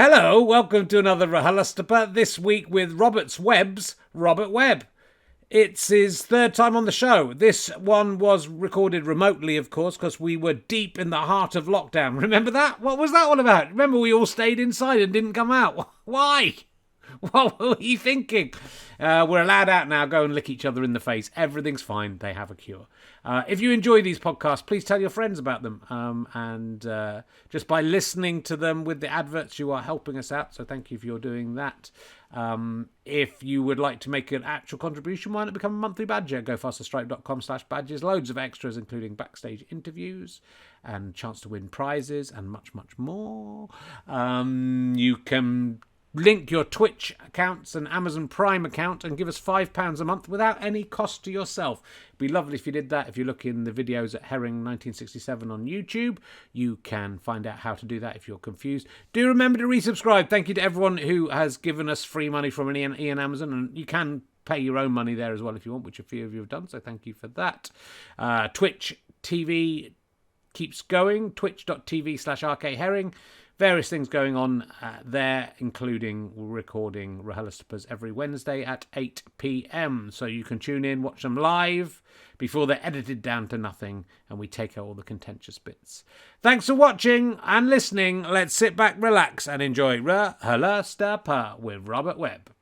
Hello, welcome to another RHLSTP, this week with Robert Webb. It's his third time on the show. This one was recorded remotely, of course, because we were deep in the heart of lockdown. Remember that? What was that all about? Remember we all stayed inside and didn't come out? Why? What were you thinking? We're allowed out now. Go and lick each other in the face. Everything's fine. They have a cure. If you enjoy these podcasts, please tell your friends about them. And just by listening to them with the adverts, you are helping us out. So thank you for doing that. If you would like to make an actual contribution, why not become a monthly badger? Go fasterstripe.com/badges. Loads of extras, including backstage interviews and chance to win prizes and much, much more. You can link your Twitch accounts and Amazon Prime account and give us £5 a month without any cost to yourself. It'd be lovely if you did that. If you look in the videos at Herring 1967 on YouTube, you can find out how to do that if you're confused. Do remember to resubscribe. Thank you to everyone who has given us free money from Ian Amazon, and you can pay your own money there as well if you want, which a few of you have done, so thank you for that. Twitch TV keeps going, twitch.tv/RKHerring. Various things going on there, including recording RHLSTPs every Wednesday at 8 p.m. So you can tune in, watch them live before they're edited down to nothing and we take out all the contentious bits. Thanks for watching and listening. Let's sit back, relax and enjoy RHLSTP with Robert Webb.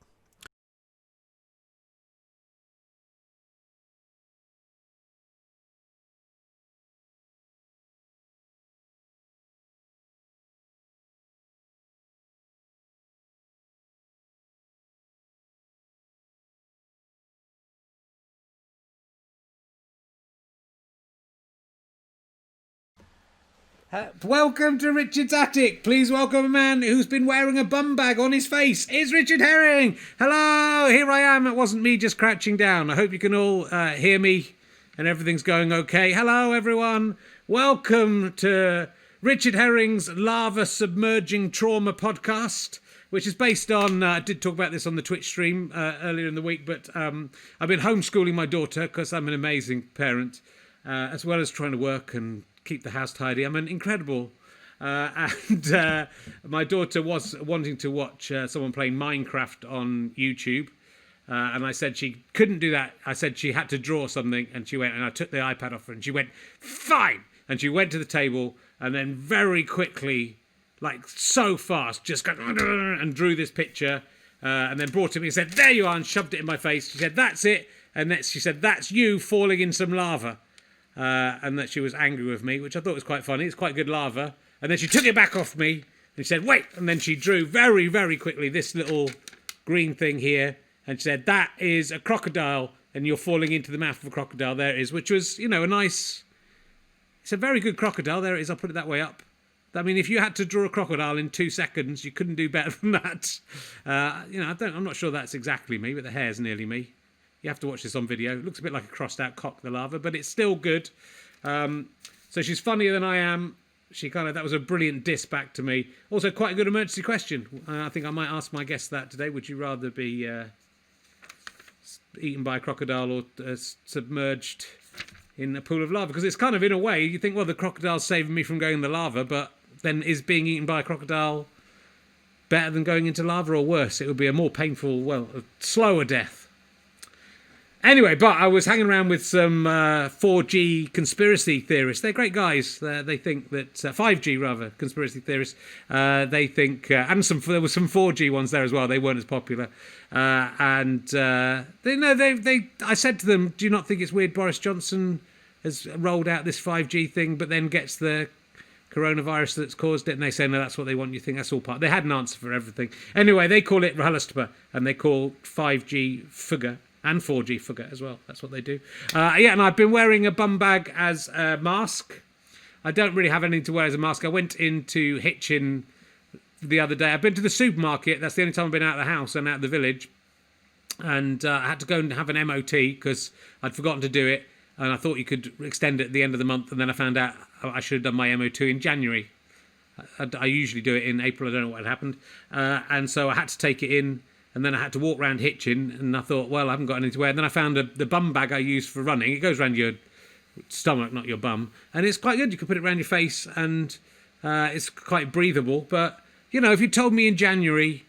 Welcome to Richard's Attic. Please welcome a man who's been wearing a bum bag on his face. It's Richard Herring. Hello, here I am. It wasn't me just crouching down. I hope you can all hear me and everything's going okay. Hello, everyone. Welcome to Richard Herring's Lava Submerging Trauma podcast, which is based on, I did talk about this on the Twitch stream earlier in the week, but I've been homeschooling my daughter because I'm an amazing parent, as well as trying to work and keep the house tidy. I'm an incredible, and my daughter was wanting to watch someone playing Minecraft on YouTube, and I said she couldn't do that. I said she had to draw something, and she went, and I took the iPad off her, and she went, fine, and she went to the table, and then very quickly, like so fast, just got and drew this picture, and then brought it to me and said, there you are, and shoved it in my face. She said, that's it, and then she said, that's you falling in some lava. And that she was angry with me, which I thought was quite funny. It's quite good lava. And then she took it back off me and she said, wait. And then she drew very, very quickly this little green thing here. And she said, that is a crocodile and you're falling into the mouth of a crocodile. There it is, which was, you know, it's a very good crocodile. There it is. I'll put it that way up. I mean, if you had to draw a crocodile in 2 seconds, you couldn't do better than that. I'm not sure that's exactly me, but the hair's nearly me. You have to watch this on video. It looks a bit like a crossed out cock, the lava, but it's still good. So she's funnier than I am. That was a brilliant diss back to me. Also, quite a good emergency question. I think I might ask my guest that today. Would you rather be eaten by a crocodile or submerged in a pool of lava? Because it's kind of, in a way, you think, well, the crocodile's saving me from going in the lava, but then is being eaten by a crocodile better than going into lava or worse? It would be a more painful, a slower death. Anyway, but I was hanging around with some 4G conspiracy theorists. They're great guys. They think that 5G rather conspiracy theorists. They think, and there were some 4G ones there as well. They weren't as popular. I said to them, "Do you not think it's weird Boris Johnson has rolled out this 5G thing, but then gets the coronavirus that's caused it?" And they say, "No, that's what they want. You think that's all part." They had an answer for everything. Anyway, they call it RHLSTP, and they call 5G fugger. And 4G fugger as well. That's what they do. And I've been wearing a bum bag as a mask. I don't really have anything to wear as a mask. I went into Hitchin the other day. I've been to the supermarket. That's the only time I've been out of the house and out of the village. And I had to go and have an MOT because I'd forgotten to do it. And I thought you could extend it at the end of the month. And then I found out I should have done my MOT in January. I usually do it in April. I don't know what had happened. And so I had to take it in. And then I had to walk around Hitchin, and I thought, well, I haven't got anything to wear. And then I found the bum bag I use for running. It goes around your stomach, not your bum. And it's quite good. You can put it around your face, and it's quite breathable. But You know, if you told me in January,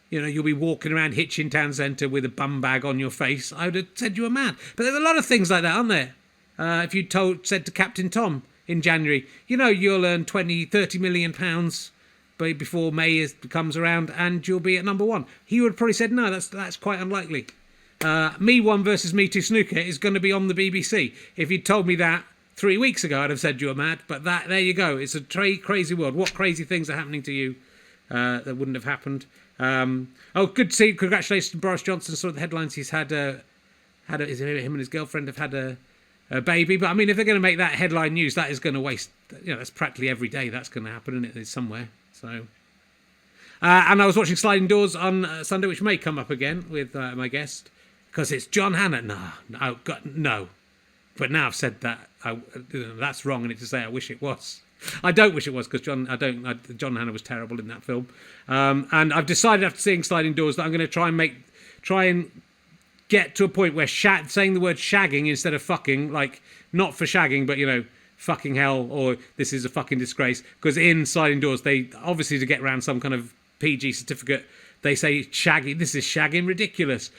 you know, you'll be walking around Hitchin Town Centre with a bum bag on your face, I would have said you were mad. But there's a lot of things like that, aren't there? If you said to Captain Tom in January, you know, you'll earn 20, 30 million pounds before May comes around and you'll be at number one. He would have probably said, no, that's quite unlikely. Me One versus Me Too Snooker is going to be on the BBC. If you'd told me that 3 weeks ago, I'd have said you were mad. But there you go. It's a crazy world. What crazy things are happening to you that wouldn't have happened? Good to see. Congratulations to Boris Johnson. Saw the headlines. He's had him and his girlfriend have had a baby. But I mean, if they're going to make that headline news, that is going to waste. You know, that's practically every day. That's going to happen, isn't it? It's somewhere. So. And I was watching Sliding Doors on Sunday, which may come up again with my guest. Because it's John Hannah. No. But now I've said that, that's wrong, and it's to say I wish it was. I don't wish it was, because John Hannah was terrible in that film. And I've decided after seeing Sliding Doors that I'm going to try and get to a point where saying the word shagging instead of fucking, like, not for shagging, but, you know, fucking hell, or this is a fucking disgrace. Because in Sliding Doors, they, obviously to get around some kind of PG certificate, they say shagging, this is shagging ridiculous.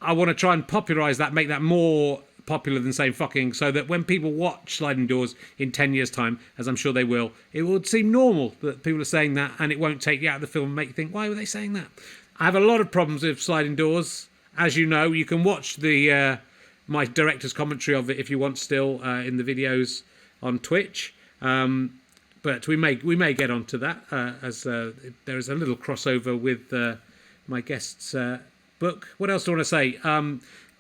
I want to try and popularise that, make that more popular than saying fucking, so that when people watch Sliding Doors in 10 years' time, as I'm sure they will, it would seem normal that people are saying that, and it won't take you out of the film and make you think, why were they saying that? I have a lot of problems with Sliding Doors. As you know, you can watch the my director's commentary of it if you want still in the videos on Twitch. But we may get onto that as there is a little crossover with my guest's book. What else do I want to say?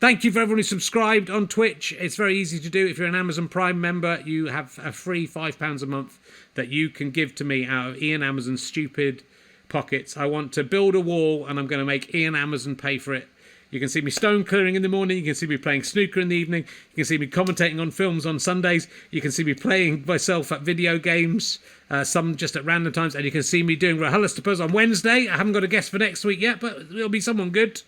Thank you for everyone who subscribed on Twitch. It's very easy to do. If you're an Amazon Prime member, you have a free £5 a month that you can give to me out of Ian Amazon's stupid pockets. I want to build a wall, and I'm going to make Ian Amazon pay for it. You can see me stone clearing in the morning. You can see me playing snooker in the evening. You can see me commentating on films on Sundays. You can see me playing myself at video games, some just at random times. And you can see me doing RHLSTP on Wednesday. I haven't got a guest for next week yet, but it'll be someone good.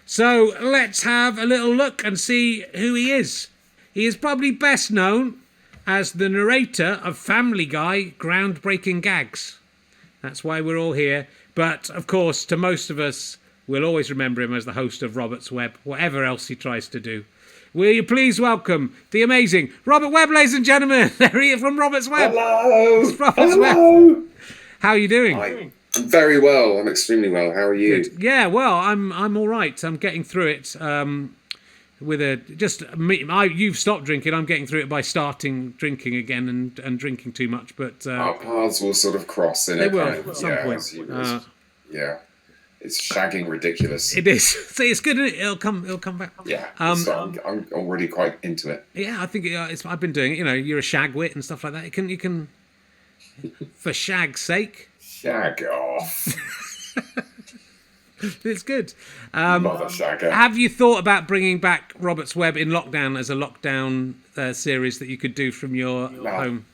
So let's have a little look and see who he is. He is probably best known as the narrator of Family Guy groundbreaking gags. That's why we're all here. But, of course, to most of us, we'll always remember him as the host of Robert Webb, whatever else he tries to do. Will you please welcome the amazing Robert Webb, ladies and gentlemen? There he is from Robert Webb. Hello. It's Robert Webb. How are you doing? I'm very well. I'm extremely well. How are you? Good. Yeah, well, I'm all right. I'm getting through it. You've stopped drinking. I'm getting through it by starting drinking again and drinking too much. But our paths will sort of cross in they will at some point. Yeah. It's shagging ridiculous. It is. See, it's good. It'll come back. Yeah. So I'm already quite into it. Yeah, I think I've been doing it. You know, you're a shagwit and stuff like that. You can, for shag's sake. Shag off. It's good. Mother shagger. Have you thought about bringing back Robert's Webb in lockdown as a lockdown series that you could do from your home?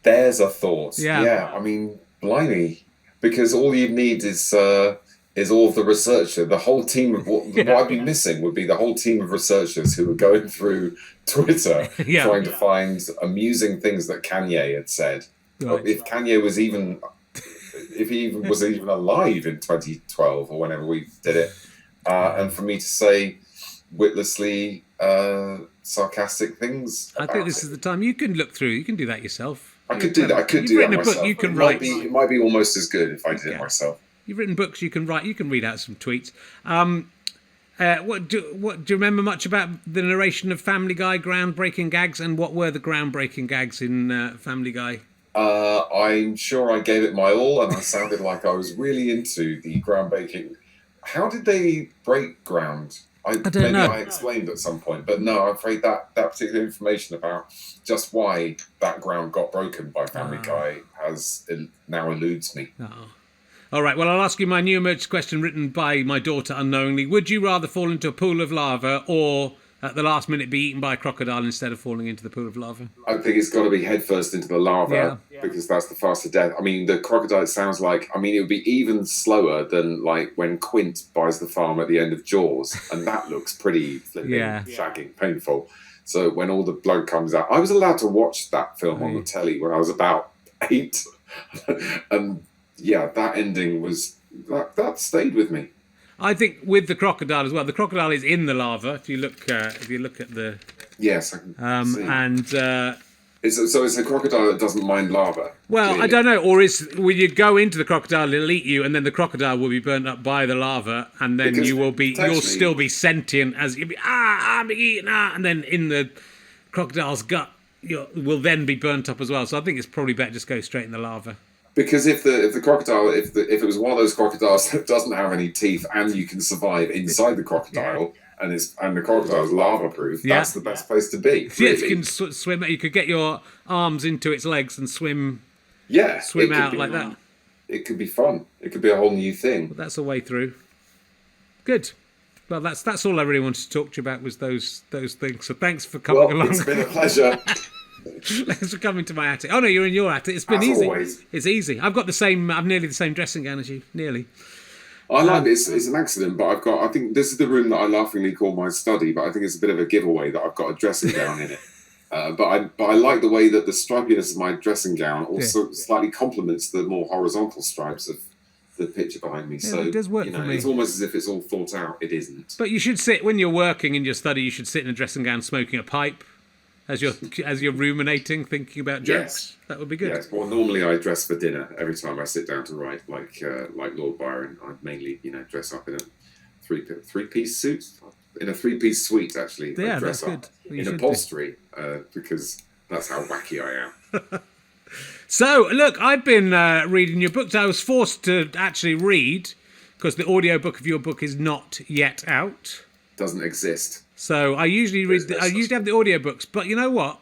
There's a thought. Yeah. I mean, blimey, because all you need is all of the researcher. The whole team of what I'd be missing would be the whole team of researchers who were going through Twitter trying to find amusing things that Kanye had said. Right. If Kanye was even alive in 2012 or whenever we did it, and for me to say witlessly sarcastic things. I think this is the time. You can look through. You can do that yourself. I could do that. I could do that myself. Book, you can write. It might be almost as good if I did it myself. You've written books. You can write. You can read out some tweets. What do you remember much about the narration of Family Guy groundbreaking gags, and what were the groundbreaking gags in Family Guy? I'm sure I gave it my all, and I sounded like I was really into the groundbreaking. How did they break ground? I don't know. I explained at some point, but no, I'm afraid that particular information about just why that ground got broken by Family Guy now eludes me. Oh. All right, well, I'll ask you my new emergency question written by my daughter unknowingly. Would you rather fall into a pool of lava or at the last minute be eaten by a crocodile instead of falling into the pool of lava? I think it's got to be headfirst into the lava because that's the faster death. I mean, the crocodile sounds like, it would be even slower than like when Quint buys the farm at the end of Jaws, and that looks pretty flipping, shagging, painful. So when all the blood comes out, I was allowed to watch that film on the telly when I was about 8, and yeah, that ending was that stayed with me. I think with the crocodile as well. The crocodile is in the lava. If you look at the Yes, I can see. and. It's a crocodile that doesn't mind lava. Well, clearly. I don't know. Or will you go into the crocodile, it'll eat you, and then the crocodile will be burnt up by the lava, and then Because you'll still be sentient as you'll be I'm being eaten, and then in the crocodile's gut will then be burnt up as well. So I think it's probably better just go straight in the lava. Because if the crocodile, if it was one of those crocodiles that doesn't have any teeth and you can survive inside the crocodile. And the crocodile's lava proof. That's the best place to be. Really. Yes, you can swim. You could get your arms into its legs and swim. Yeah, swim out like that. It could be fun. It could be a whole new thing. But that's a way through. Good. Well, that's all I really wanted to talk to you about was those things. So thanks for coming along. It's been a pleasure. Thanks for coming to my attic. Oh no, you're in your attic. It's been As easy. Always. It's easy. I've nearly the same dressing gown as you. Nearly. I like it's an accident, but I think this is the room that I laughingly call my study, but I think it's a bit of a giveaway that I've got a dressing gown in it. But I like the way that the stripiness of my dressing gown also slightly complements the more horizontal stripes of the picture behind me. So it does work for me. It's almost as if it's all thought out. It isn't. But you should sit when you're working in your study. You should sit in a dressing gown, smoking a pipe, as you're ruminating, thinking about jokes. Yes. That would be good. Yes. Well, normally I dress for dinner every time I sit down to write, like Lord Byron. I mainly dress up in a three-piece suit. In a three-piece suite, actually. Yeah, I dress that's up good. in upholstery because that's how wacky I am. So, look, I've been reading your books. I was forced to actually read because the audiobook of your book is not yet out. Doesn't exist. So I usually have the audiobooks, but you know what?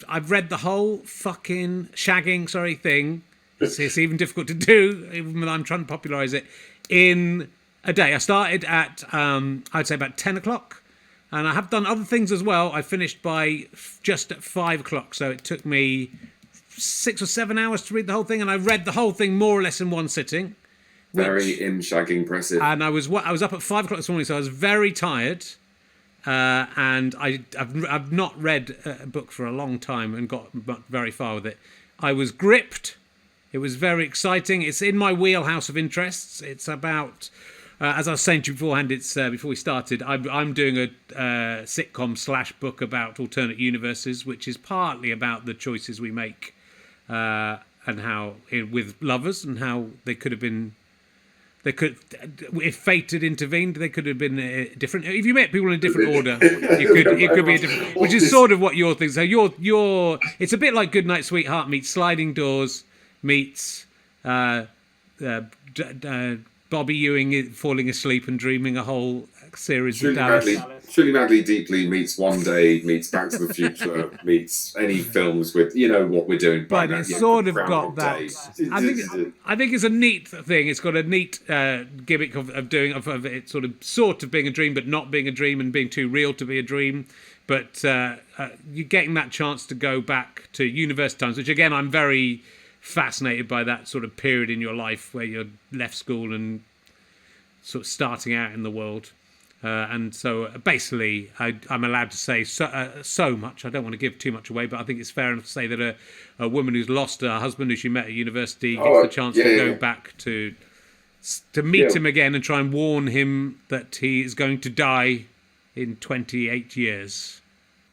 I've read the whole fucking shagging thing. It's even difficult to do, even when I'm trying to popularise it, in a day. I started at I'd say about 10 o'clock, and I have done other things as well. I finished by just at 5 o'clock, so it took me 6 or 7 hours to read the whole thing, and I read the whole thing more or less in one sitting. Very shagging impressive. And I was up at 5 o'clock this morning, so I was very tired. And I've not read a book for a long time and got very far with it. I was gripped. It was very exciting. It's in my wheelhouse of interests. It's about, as I was saying to you beforehand, before we started, I'm doing a sitcom / book about alternate universes, which is partly about the choices we make and how with lovers and how they could have been. If fate had intervened, they could have been different. If you met people in a different order, it could be a different. Which is sort of what your thing. So it's a bit like Goodnight Sweetheart meets Sliding Doors meets Bobby Ewing falling asleep and dreaming a whole series of Dallas. Truly Madly Deeply meets One Day, meets Back to the Future, meets any films with, what we're doing. But it's sort of got that. I think it's a neat thing. It's got a neat gimmick of it sort of being a dream, but not being a dream and being too real to be a dream. But you're getting that chance to go back to university times, which again, I'm very fascinated by that sort of period in your life where you're left school and sort of starting out in the world. And so basically, I'm allowed to say so much. I don't want to give too much away, but I think it's fair enough to say that a woman who's lost her husband, who she met at university, gets the chance to go back to meet him again and try and warn him that he is going to die in 28 years.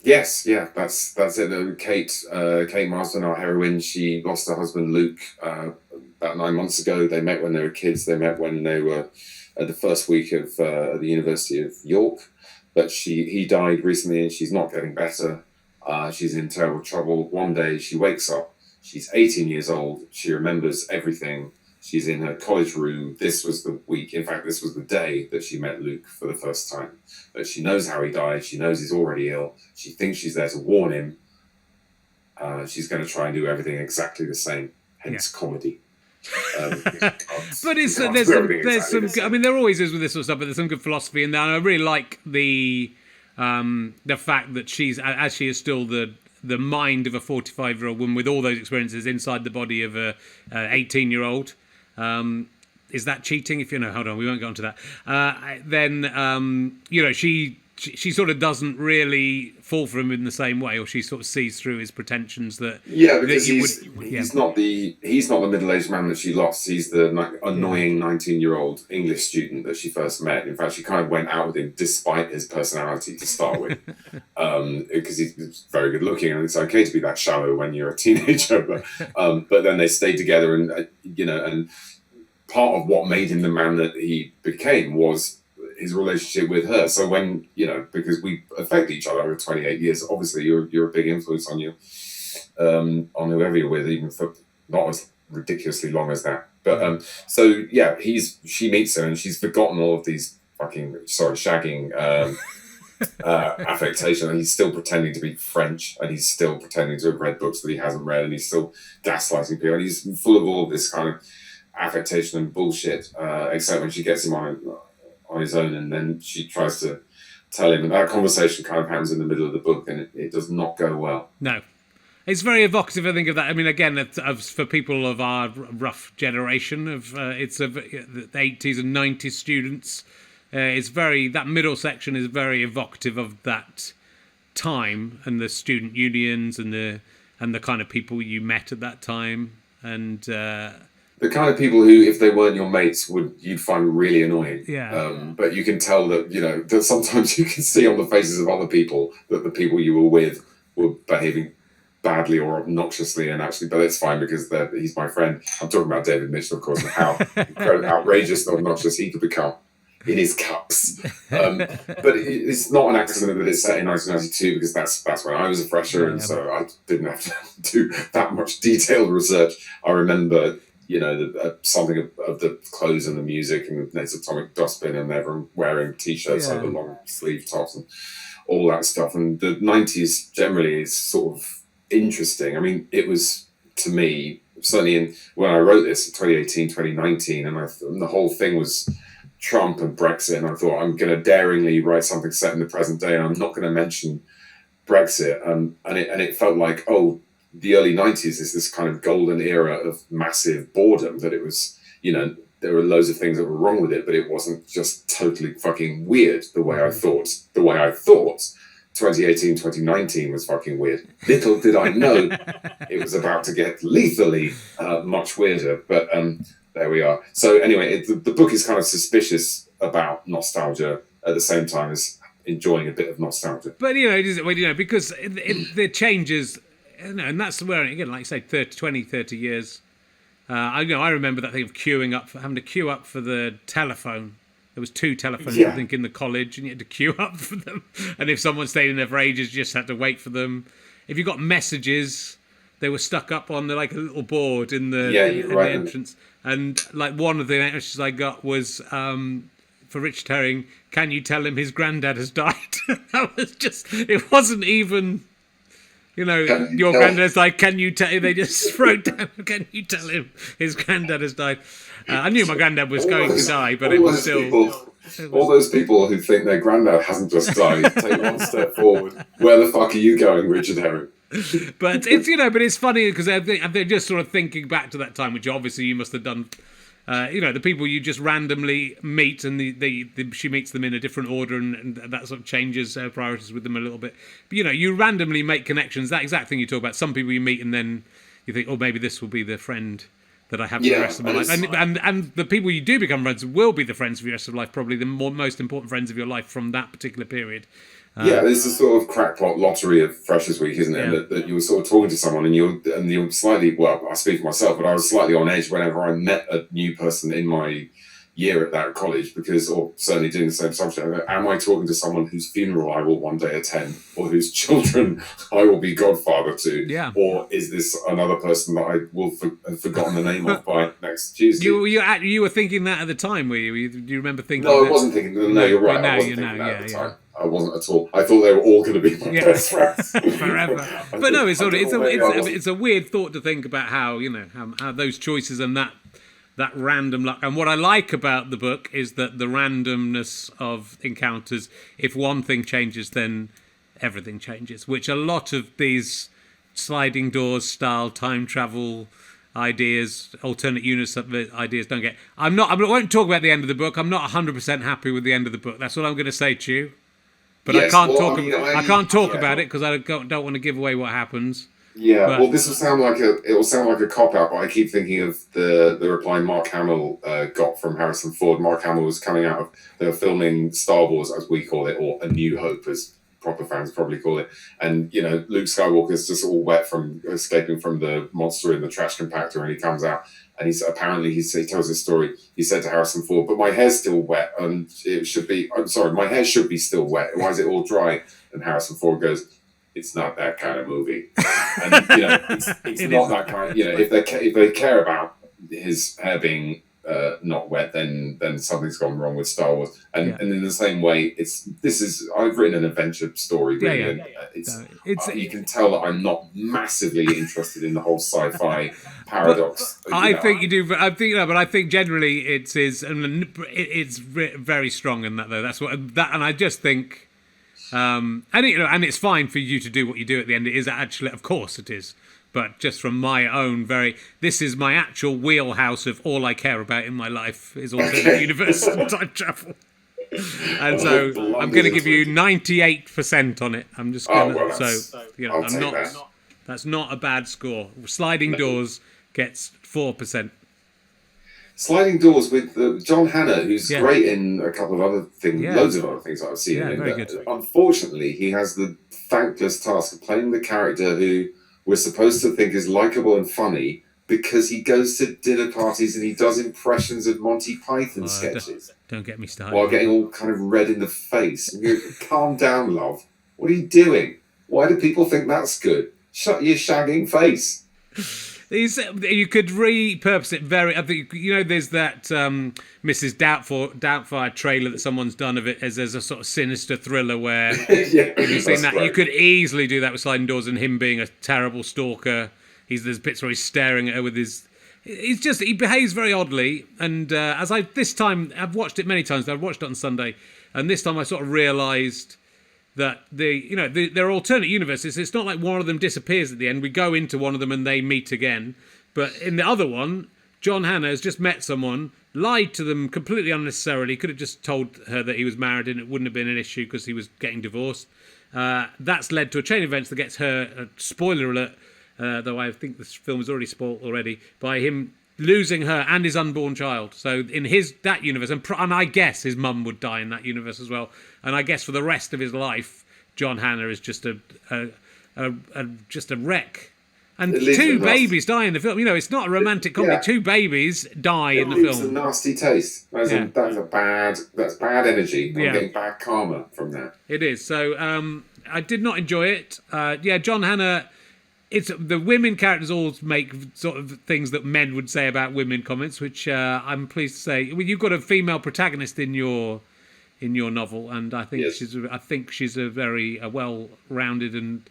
Yes, yeah, that's it. Kate Marsden, our heroine, she lost her husband Luke about 9 months ago. They met when they were kids. They met when they were the first week of the University of York, but he died recently and she's not getting better. She's in terrible trouble. One day she wakes up, she's 18 years old, she remembers everything. She's in her college room. This was the week, in fact, this was the day that she met Luke for the first time. But she knows how he died, she knows he's already ill, she thinks she's there to warn him. She's going to try and do everything exactly the same, hence comedy. But there's some. I mean, there always is with this sort of stuff, but there's some good philosophy in there. And I really like the fact that she is still the mind of a 45-year-old woman with all those experiences inside the body of a 18-year-old. Is that cheating? If hold on, we won't go on to that. Then she she sort of doesn't really fall for him in the same way, or she sort of sees through his pretensions that because he's not the middle-aged man that she lost. He's the annoying 19-year-old English student that she first met. In fact, she kind of went out with him despite his personality to start with, because he's very good looking, and it's okay to be that shallow when you're a teenager. But then they stayed together, and and part of what made him the man that he became was his relationship with her. So when, because we affect each other over 28 years, obviously you're a big influence on you, on whoever you're with, even for not as ridiculously long as that. But she meets him and she's forgotten all of these shagging affectation, and he's still pretending to be French, and he's still pretending to have read books that he hasn't read, and he's still gaslighting people, and he's full of all of this kind of affectation and bullshit, except when she gets him on his own, and then she tries to tell him, and that conversation kind of happens in the middle of the book, and it does not go well. No. It's very evocative, I think, of that. I mean, again, for people of our rough generation, it's of the 80s and 90s students, that middle section is very evocative of that time, and the student unions, and the kind of people you met at that time, and the kind of people who, if they weren't your mates, you'd find really annoying. Yeah. But you can tell that, that sometimes you can see on the faces of other people that the people you were with were behaving badly or obnoxiously, and actually, but it's fine because he's my friend. I'm talking about David Mitchell, of course, and how outrageous and obnoxious he could become in his cups. But it's not an accident that it's set in 1992, because that's when I was a fresher, and so I didn't have to do that much detailed research. I remember something of the clothes and the music and Ned's Atomic Dustbin, and everyone wearing t-shirts over long sleeve tops and all that stuff. And the 90s generally is sort of interesting. I mean, it was, to me, certainly when I wrote this in 2018, 2019, and the whole thing was Trump and Brexit, and I thought, I'm going to daringly write something set in the present day, and I'm not going to mention Brexit. And it felt like, the early 90s is this kind of golden era of massive boredom, that it was, there were loads of things that were wrong with it, but it wasn't just totally fucking weird the way I thought. 2018, 2019 was fucking weird. Little did I know it was about to get lethally much weirder, but there we are. So anyway, the book is kind of suspicious about nostalgia at the same time as enjoying a bit of nostalgia. But, because the changes... and that's where, again, like you say, 30 years. I remember that thing of having to queue up for the telephone. There was 2 telephones, I think, in the college, and you had to queue up for them. And if someone stayed in there for ages, you just had to wait for them. If you got messages, they were stuck up on a little board in the entrance. And one of the messages I got was for Richard Herring, "Can you tell him his granddad has died?" That was just, it wasn't even... your granddad's like, can you tell him? They just wrote down, can you tell him his granddad has died? I knew my granddad was going to die, but it was still... all those people who think their granddad hasn't just died, take one step forward. Where the fuck are you going, Richard Herring? But it's funny because they're just sort of thinking back to that time, which obviously you must have done. The people you just randomly meet, and she meets them in a different order, and that sort of changes her priorities with them a little bit. But, you randomly make connections. That exact thing you talk about. Some people you meet, and then you think, maybe this will be the friend that I have for the rest of my life. And the people you do become friends will be the friends for the rest of life, probably the most important friends of your life from that particular period. It's a sort of crackpot lottery of Freshers Week, isn't it? Yeah. That you were sort of talking to someone, and you're slightly, I speak for myself, but I was slightly on edge whenever I met a new person in my year at that college, or certainly doing the same subject. Am I talking to someone whose funeral I will one day attend, or whose children I will be godfather to? Yeah. Or is this another person that I will have forgotten the name of by next Tuesday? You were thinking that at the time, were you? Do you remember thinking? No, I wasn't thinking. No, you're right. I wasn't thinking that at the time. I wasn't at all. I thought they were all going to be my best friends forever. But no, it's a weird thought to think about how how those choices and that random luck. And what I like about the book is that the randomness of encounters. If one thing changes, then everything changes. Which a lot of these sliding doors style time travel ideas, alternate universe ideas don't get. I won't talk about the end of the book. I'm not 100% happy with the end of the book. That's what I'm going to say to you. but yes, I can't well, talk. I mean, I can't talk yeah. about it because I don't want to give away what happens. Yeah, But, well, this will sound like a cop out, but I keep thinking of the reply Mark Hamill got from Harrison Ford. Mark Hamill was coming out of they were filming Star Wars, as we call it, or A New Hope, as proper fans probably call it. And Luke Skywalker's just all wet from escaping from the monster in the trash compactor, and he comes out. And he tells his story. He said to Harrison Ford, "But my hair's still wet, and it should be. I'm sorry, my hair should be still wet. Why is it all dry?" And Harrison Ford goes, "It's not that kind of movie." And it's not that kind. If they care about his hair being not wet, then something's gone wrong with Star Wars. And in the same way, I've written an adventure story, really, and you can tell that I'm not massively interested in the whole sci-fi paradox. I think you do. But I think generally it's very strong in that though. That's what that, and I just think. And it's fine for you to do what you do at the end. It is actually, of course, it is. But just from my own this is my actual wheelhouse of all I care about in my life is alternate universe and time travel. And so I'm going to give you 98% on it. I'm just going to. That's not a bad score. Sliding Doors gets 4%. Sliding Doors with John Hannah, who's great in a couple of other things, loads of other things I've seen. Very good. Unfortunately, he has the thankless task of playing the character who we're supposed to think is likeable and funny because he goes to dinner parties and he does impressions of Monty Python sketches. Don't get me started. While getting all kind of red in the face. And you go, calm down, love. What are you doing? Why do people think that's good? Shut your shagging face. You could repurpose it I think there's that Mrs. Doubtfire trailer that someone's done of it as a sort of sinister thriller where you've seen that. Great. You could easily do that with Sliding Doors and him being a terrible stalker. There's bits where he's staring at her with his. He behaves very oddly, and I've watched it many times. I've watched it on Sunday, and this time I sort of realised that they're alternate universes. It's not like one of them disappears at the end. We go into one of them and they meet again. But in the other one, John Hannah has just met someone, lied to them completely unnecessarily, could have just told her that he was married and it wouldn't have been an issue because he was getting divorced. That's led to a chain of events that gets her, spoiler alert, though I think this film is already spoiled already, by him losing her and his unborn child. So in that universe, and I guess his mum would die in that universe as well. And I guess for the rest of his life, John Hannah is just a wreck. And two babies die in the film. It's not a romantic comedy. Yeah. Two babies die in the film. It's a nasty taste. That's bad energy. I'm getting bad karma from that. It is. So I did not enjoy it. John Hannah. It's the women characters all make sort of things that men would say about women comments, which I'm pleased to say. You've got a female protagonist in your novel, and I think she's a very well-rounded and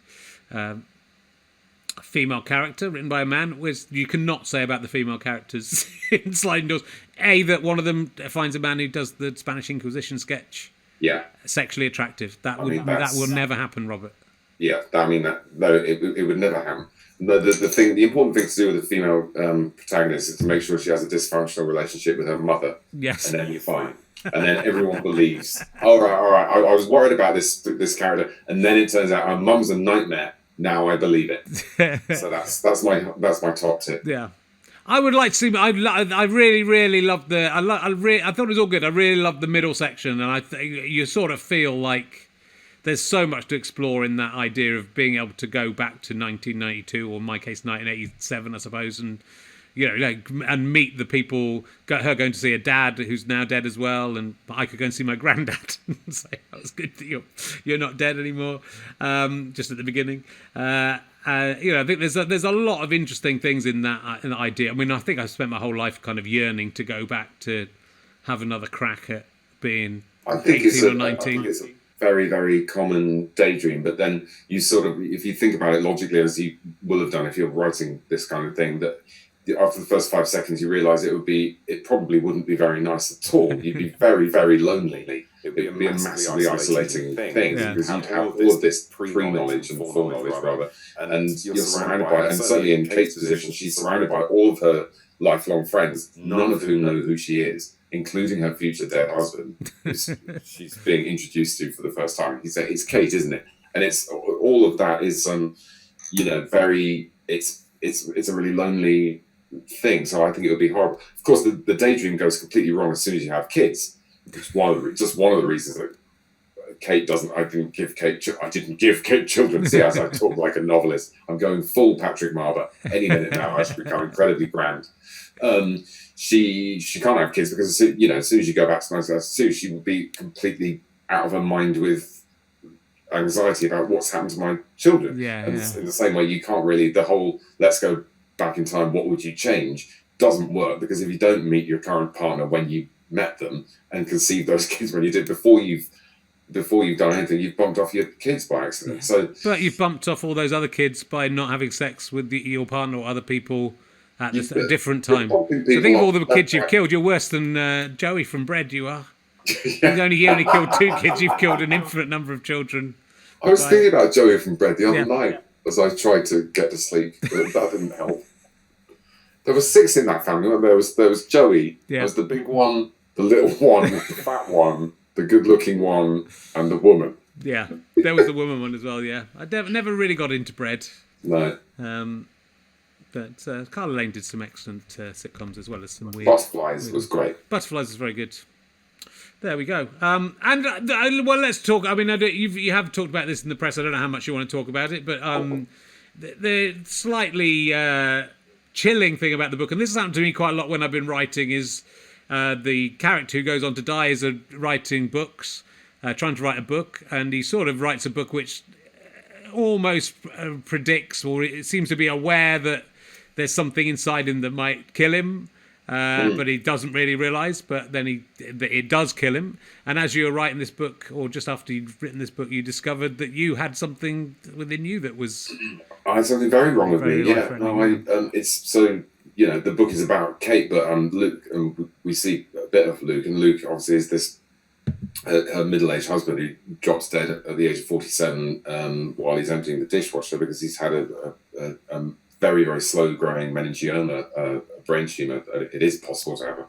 female character written by a man. Which you cannot say about the female characters in Sliding Doors. That one of them finds a man who does the Spanish Inquisition sketch. Yeah, sexually attractive. That will never happen, Robert. Yeah, it would never happen. The important thing to do with a female protagonist is to make sure she has a dysfunctional relationship with her mother. Yes, and then you're fine. And then everyone believes. All right. I was worried about this character, and then it turns out her mum's a nightmare. Now I believe it. So that's my top tip. Yeah. I would like to see. I really, really loved I thought it was all good. I really loved the middle section, and you sort of feel like there's so much to explore in that idea of being able to go back to 1992, or in my case 1987, I suppose, and and meet the people. Her going to see a dad who's now dead as well, and I could go and see my granddad and say, "That was good that you're not dead anymore." Just at the beginning, I think there's a lot of interesting things in that idea. I mean, I think I spent my whole life kind of yearning to go back to have another crack at being 18 or 19. Very, very common daydream, but then you sort of, if you think about it logically, as you will have done if you're writing this kind of thing, that after the first 5 seconds you realise it probably wouldn't be very nice at all. You'd be very, very lonely. It would be a massively isolating thing because you'd have all of this pre-knowledge and foreknowledge, rather, and you're surrounded by, and certainly in Kate's position, she's surrounded by all of her lifelong friends, none of whom know who she is. including her future dead husband, she's being introduced to for the first time. He said, "It's Kate, isn't it?" And it's all of that is, very. It's a really lonely thing. So I think it would be horrible. Of course, the daydream goes completely wrong as soon as you have kids. It's just one of the reasons that Kate doesn't. I didn't give Kate children. See, as I talk like a novelist, I'm going full Patrick Marber. Any minute now, I should become incredibly grand. She can't have kids because as soon as you go back to 1992, she will be completely out of her mind with anxiety about what's happened to my children. In the same way, you can't really the whole let's go back in time. What would you change? Doesn't work because if you don't meet your current partner when you met them and conceive those kids when you did before you've done anything, you've bumped off your kids by accident. So, but you've bumped off all those other kids by not having sex with your partner or other people at a different time. So think of all the kids you've killed. You're worse than Joey from Bread. You are. You only killed 2 kids. You've killed an infinite number of children. I was thinking about Joey from Bread the other night as I tried to get to sleep, but that didn't help. There were 6 in that family. There was Joey. There was the big one, the little one, the fat one, the good-looking one, and the woman. Yeah, there was the woman one as well. Yeah, I never really got into Bread. No. But Carla Lane did some excellent sitcoms as well as some weird. Butterflies was great. Butterflies was very good. There we go. Well, let's talk. I mean, you have talked about this in the press. I don't know how much you want to talk about it, but the slightly chilling thing about the book, and this has happened to me quite a lot when I've been writing, is the character who goes on to die is writing books, trying to write a book, and he sort of writes a book which almost predicts, or it seems to be aware that there's something inside him that might kill him. But he doesn't really realise, but then it does kill him. And as you were writing this book, or just after you'd written this book, you discovered that you had something within you that was... I had something very wrong with me, it's so, the book is about Kate, but Luke, and we see a bit of Luke, and Luke obviously is this, her middle-aged husband who drops dead at the age of 47 while he's emptying the dishwasher because he's had a very, very slow-growing meningioma, a brain tumour. It is possible to have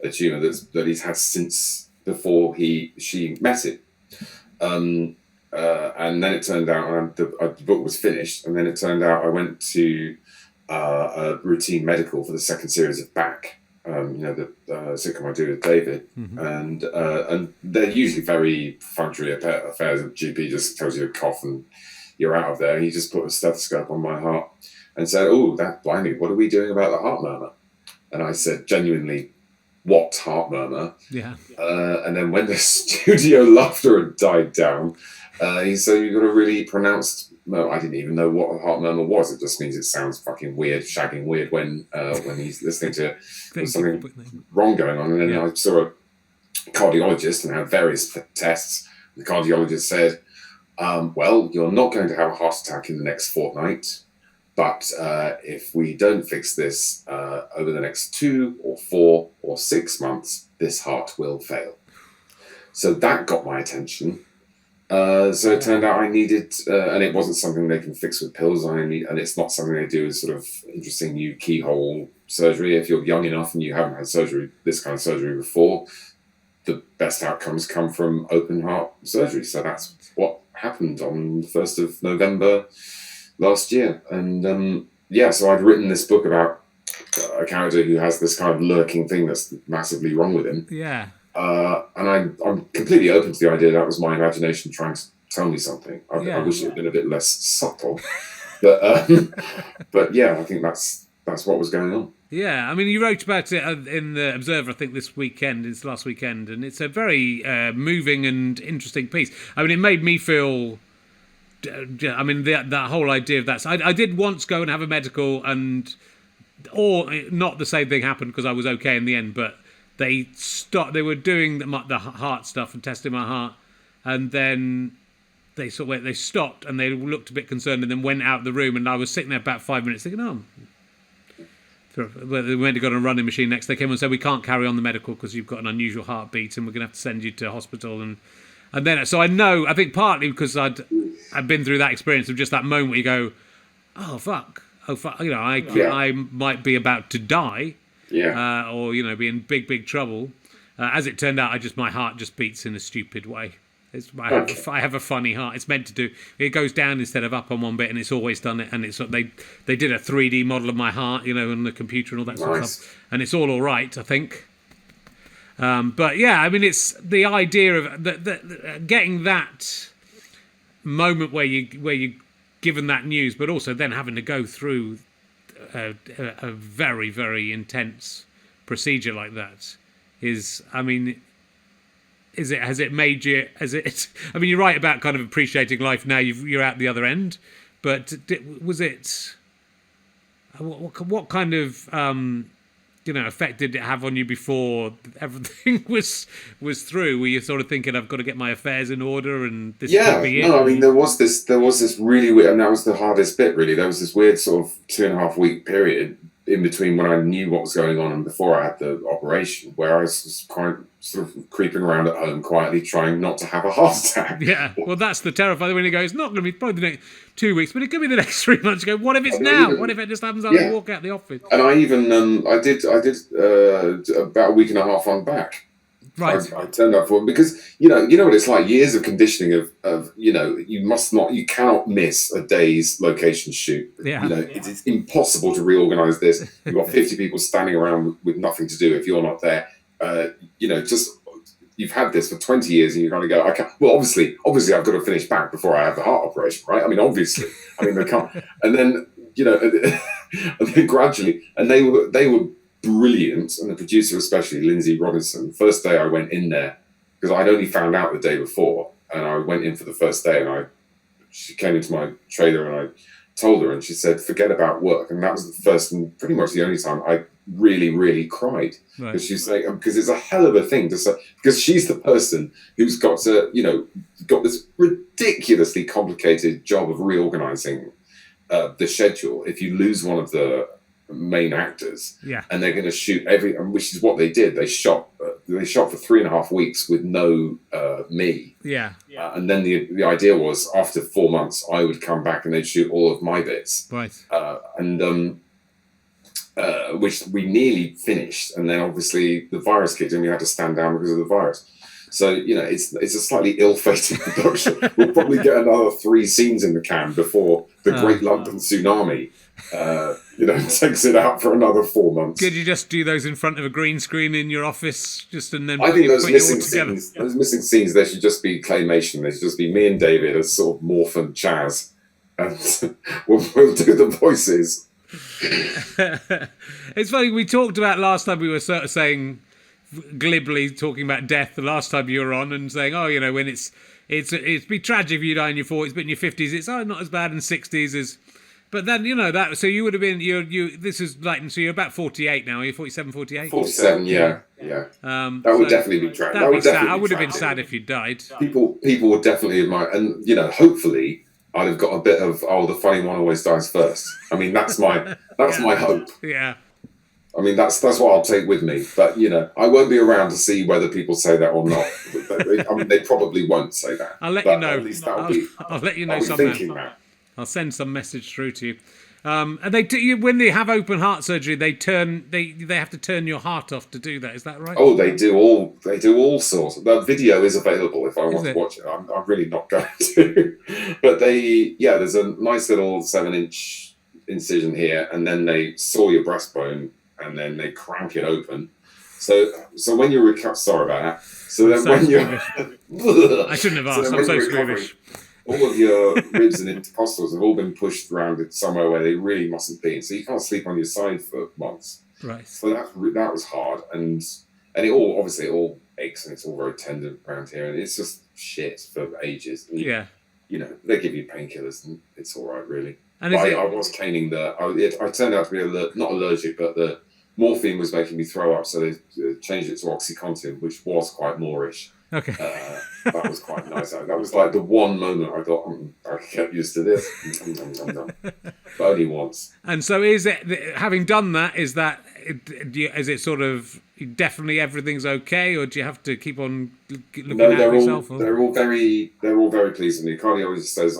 a tumour that he's had since before she met him. And then it turned out the book was finished, and then it turned out I went to a routine medical for the second series of Back, the sitcom I do with David, and they're usually very perfunctory affairs. The GP just tells you to cough and you're out of there. He just put a stethoscope on my heart and said, "Oh, that blimey, what are we doing about the heart murmur?" And I said, genuinely, "What heart murmur?" Yeah. And then when the studio laughter had died down, he said, "You've got a really pronounced..." No, I didn't even know what a heart murmur was. It just means it sounds fucking weird, shagging weird when he's listening to it. There's something wrong going on. And then I saw a cardiologist and had various tests. The cardiologist said, "Well, you're not going to have a heart attack in the next fortnight. But if we don't fix this over the next 2 or 4 or 6 months, this heart will fail." So that got my attention. So it turned out I needed, and it wasn't something they can fix with pills. And it's not something they do as sort of interesting new keyhole surgery. If you're young enough and you haven't had this kind of surgery before, the best outcomes come from open heart surgery. So that's what happened on the 1st of November last year. And so I'd written this book about a character who has this kind of lurking thing that's massively wrong with him. Yeah. And I'm completely open to the idea that was my imagination trying to tell me something. I wish it had been a bit less subtle. But yeah, I think that's what was going on. Yeah, I mean, you wrote about it in the Observer, I think, it's last weekend, and it's a very moving and interesting piece. I mean, it made me feel... I mean, that whole idea of that. So I did once go and have a medical, or not the same thing happened because I was okay in the end, but they stopped. They were doing the heart stuff and testing my heart, and then they stopped and they looked a bit concerned and then went out of the room, and I was sitting there about 5 minutes thinking, "Oh." They went to go on a running machine next. They came and said, "We can't carry on the medical because you've got an unusual heartbeat, and we're going to have to send you to hospital." And then, so I think partly because I'd been through that experience of just that moment where you go, oh fuck, I might be about to die. Yeah. or be in big trouble. As it turned out, my heart just beats in a stupid way. I have a funny heart. It's meant to do. It goes down instead of up on one bit, and it's always done it. And it's they did a 3D model of my heart, on the computer and all that sort of stuff. And it's all right, I think. But yeah, I mean, it's the idea of getting that moment where you're given that news, but also then having to go through a very, very intense procedure like that is, I mean. Has it made you? I mean, you're right about kind of appreciating life now. You're out the other end, but was it? What kind of effect did it have on you before everything was through? Were you sort of thinking, I've got to get my affairs in order, and this could be it? No, I mean, there was this really weird, and that was the hardest bit. Really, there was this weird sort of 2.5 week period in between when I knew what was going on and before I had the operation, where I was just quite sort of creeping around at home quietly, trying not to have a heart attack. Yeah, well, that's the terrifying when you go, it's not going to be probably the next 2 weeks, but it could be the next 3 months. You go, what if it's now? What if it just happens after I walk out the office? And I even, I did about a week and a half on back. Right. I turned up for it because you know what it's like. Years of conditioning of you cannot miss a day's location shoot. Yeah. It's impossible to reorganize this. You've got 50 people standing around with nothing to do if you're not there. Just you've had this for 20 years and you're going to go. Well, obviously, I've got to finish back before I have the heart operation, right? I mean, obviously. I mean, they can't. And then and then gradually, and they were brilliant, and the producer especially, Lindsay Robinson. First day I went in there because I'd only found out the day before, and I went in for the first day, and she came into my trailer, and I told her, and she said, "Forget about work," and that was the first and pretty much the only time I really, really cried because she's like, because it's a hell of a thing to say, because she's the person who's got to, got this ridiculously complicated job of reorganizing the schedule. If you lose one of the main actors, and they're going to shoot which is what they did. They shot for 3.5 weeks with no me. And then the idea was after 4 months I would come back and they'd shoot all of my bits. Right. Which we nearly finished, and then obviously the virus kicked in. We had to stand down because of the virus. So it's a slightly ill-fated production. We'll probably get another 3 scenes in the can before the Great London Tsunami takes it out for another 4 months. Could you just do those in front of a green screen in your office, and then I think those missing scenes, there should just be claymation. There should just be me and David as sort of Morph and Chaz, and we'll do the voices. It's funny, we talked about last time, we were sort of saying glibly, talking about death the last time you were on, and saying, when it'd be tragic if you die in your 40s, but in your 50s it's not as bad, in 60s as. But then, that, so you would have been, this is like, so you're about 48 now, are you 47, 48? 47, yeah. That would definitely be tragic. That would definitely I would have been sad if you died. People would definitely admire, and, hopefully I'd have got a bit of, the funny one always dies first. I mean, that's my hope. Yeah. I mean, that's what I'll take with me. But, I won't be around to see whether people say that or not. I mean, they probably won't say that. I'll let you know. At least I'll let you know somehow. I'll send some message through to you. And when they have open heart surgery, they have to turn your heart off to do that. Is that right? Oh, they do all sorts. The video is available if I want to watch it. I'm really not going to. But there's a nice little 7-inch incision here, and then they saw your breastbone, and then they crank it open. So when you're sorry about that. So then when you're I shouldn't have asked. I'm so squeamish. All of your ribs and intercostals have all been pushed around somewhere where they really mustn't be, so you can't sleep on your side for months. Right. So that was hard, and it all aches, and it's all very tender around here, and it's just shit for ages. And, they give you painkillers, and it's all right, really. And I was caning I turned out to be not allergic, but the morphine was making me throw up, so they changed it to OxyContin, which was quite Moorish. Okay. That was quite nice. That was like the one moment I thought, I can get used to this. But only once. And so is it, having done that, is it sort of definitely everything's okay, or do you have to keep on looking No, out for yourself? they're all very pleased with me. Cardiologist says,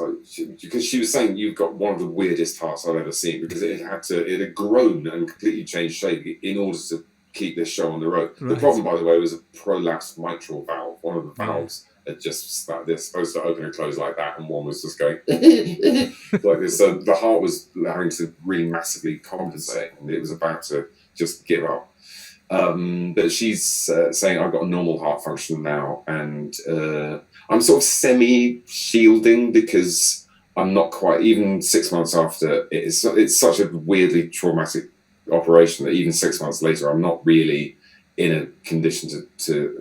because she was saying you've got one of the weirdest hearts I've ever seen, because it had grown and completely changed shape in order to keep this show on the road. Right. The problem, by the way, was a prolapsed mitral valve. One of the valves had just they're supposed to open and close like that, and one was just going like this. So the heart was having to really massively compensate, and it was about to just give up. But she's saying I've got a normal heart function now, and I'm sort of semi-shielding because I'm not quite, even 6 months after it's such a weirdly traumatic operation that even 6 months later I'm not really in a condition for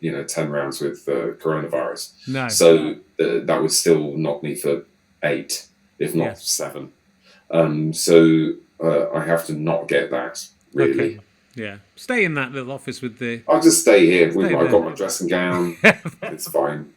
10 rounds with coronavirus. No. So that would still knock me for 8, if not 7. So I have to not get that, really. Okay. Yeah, stay in that little office with the... I'll just stay here. I've got my dressing gown. It's fine.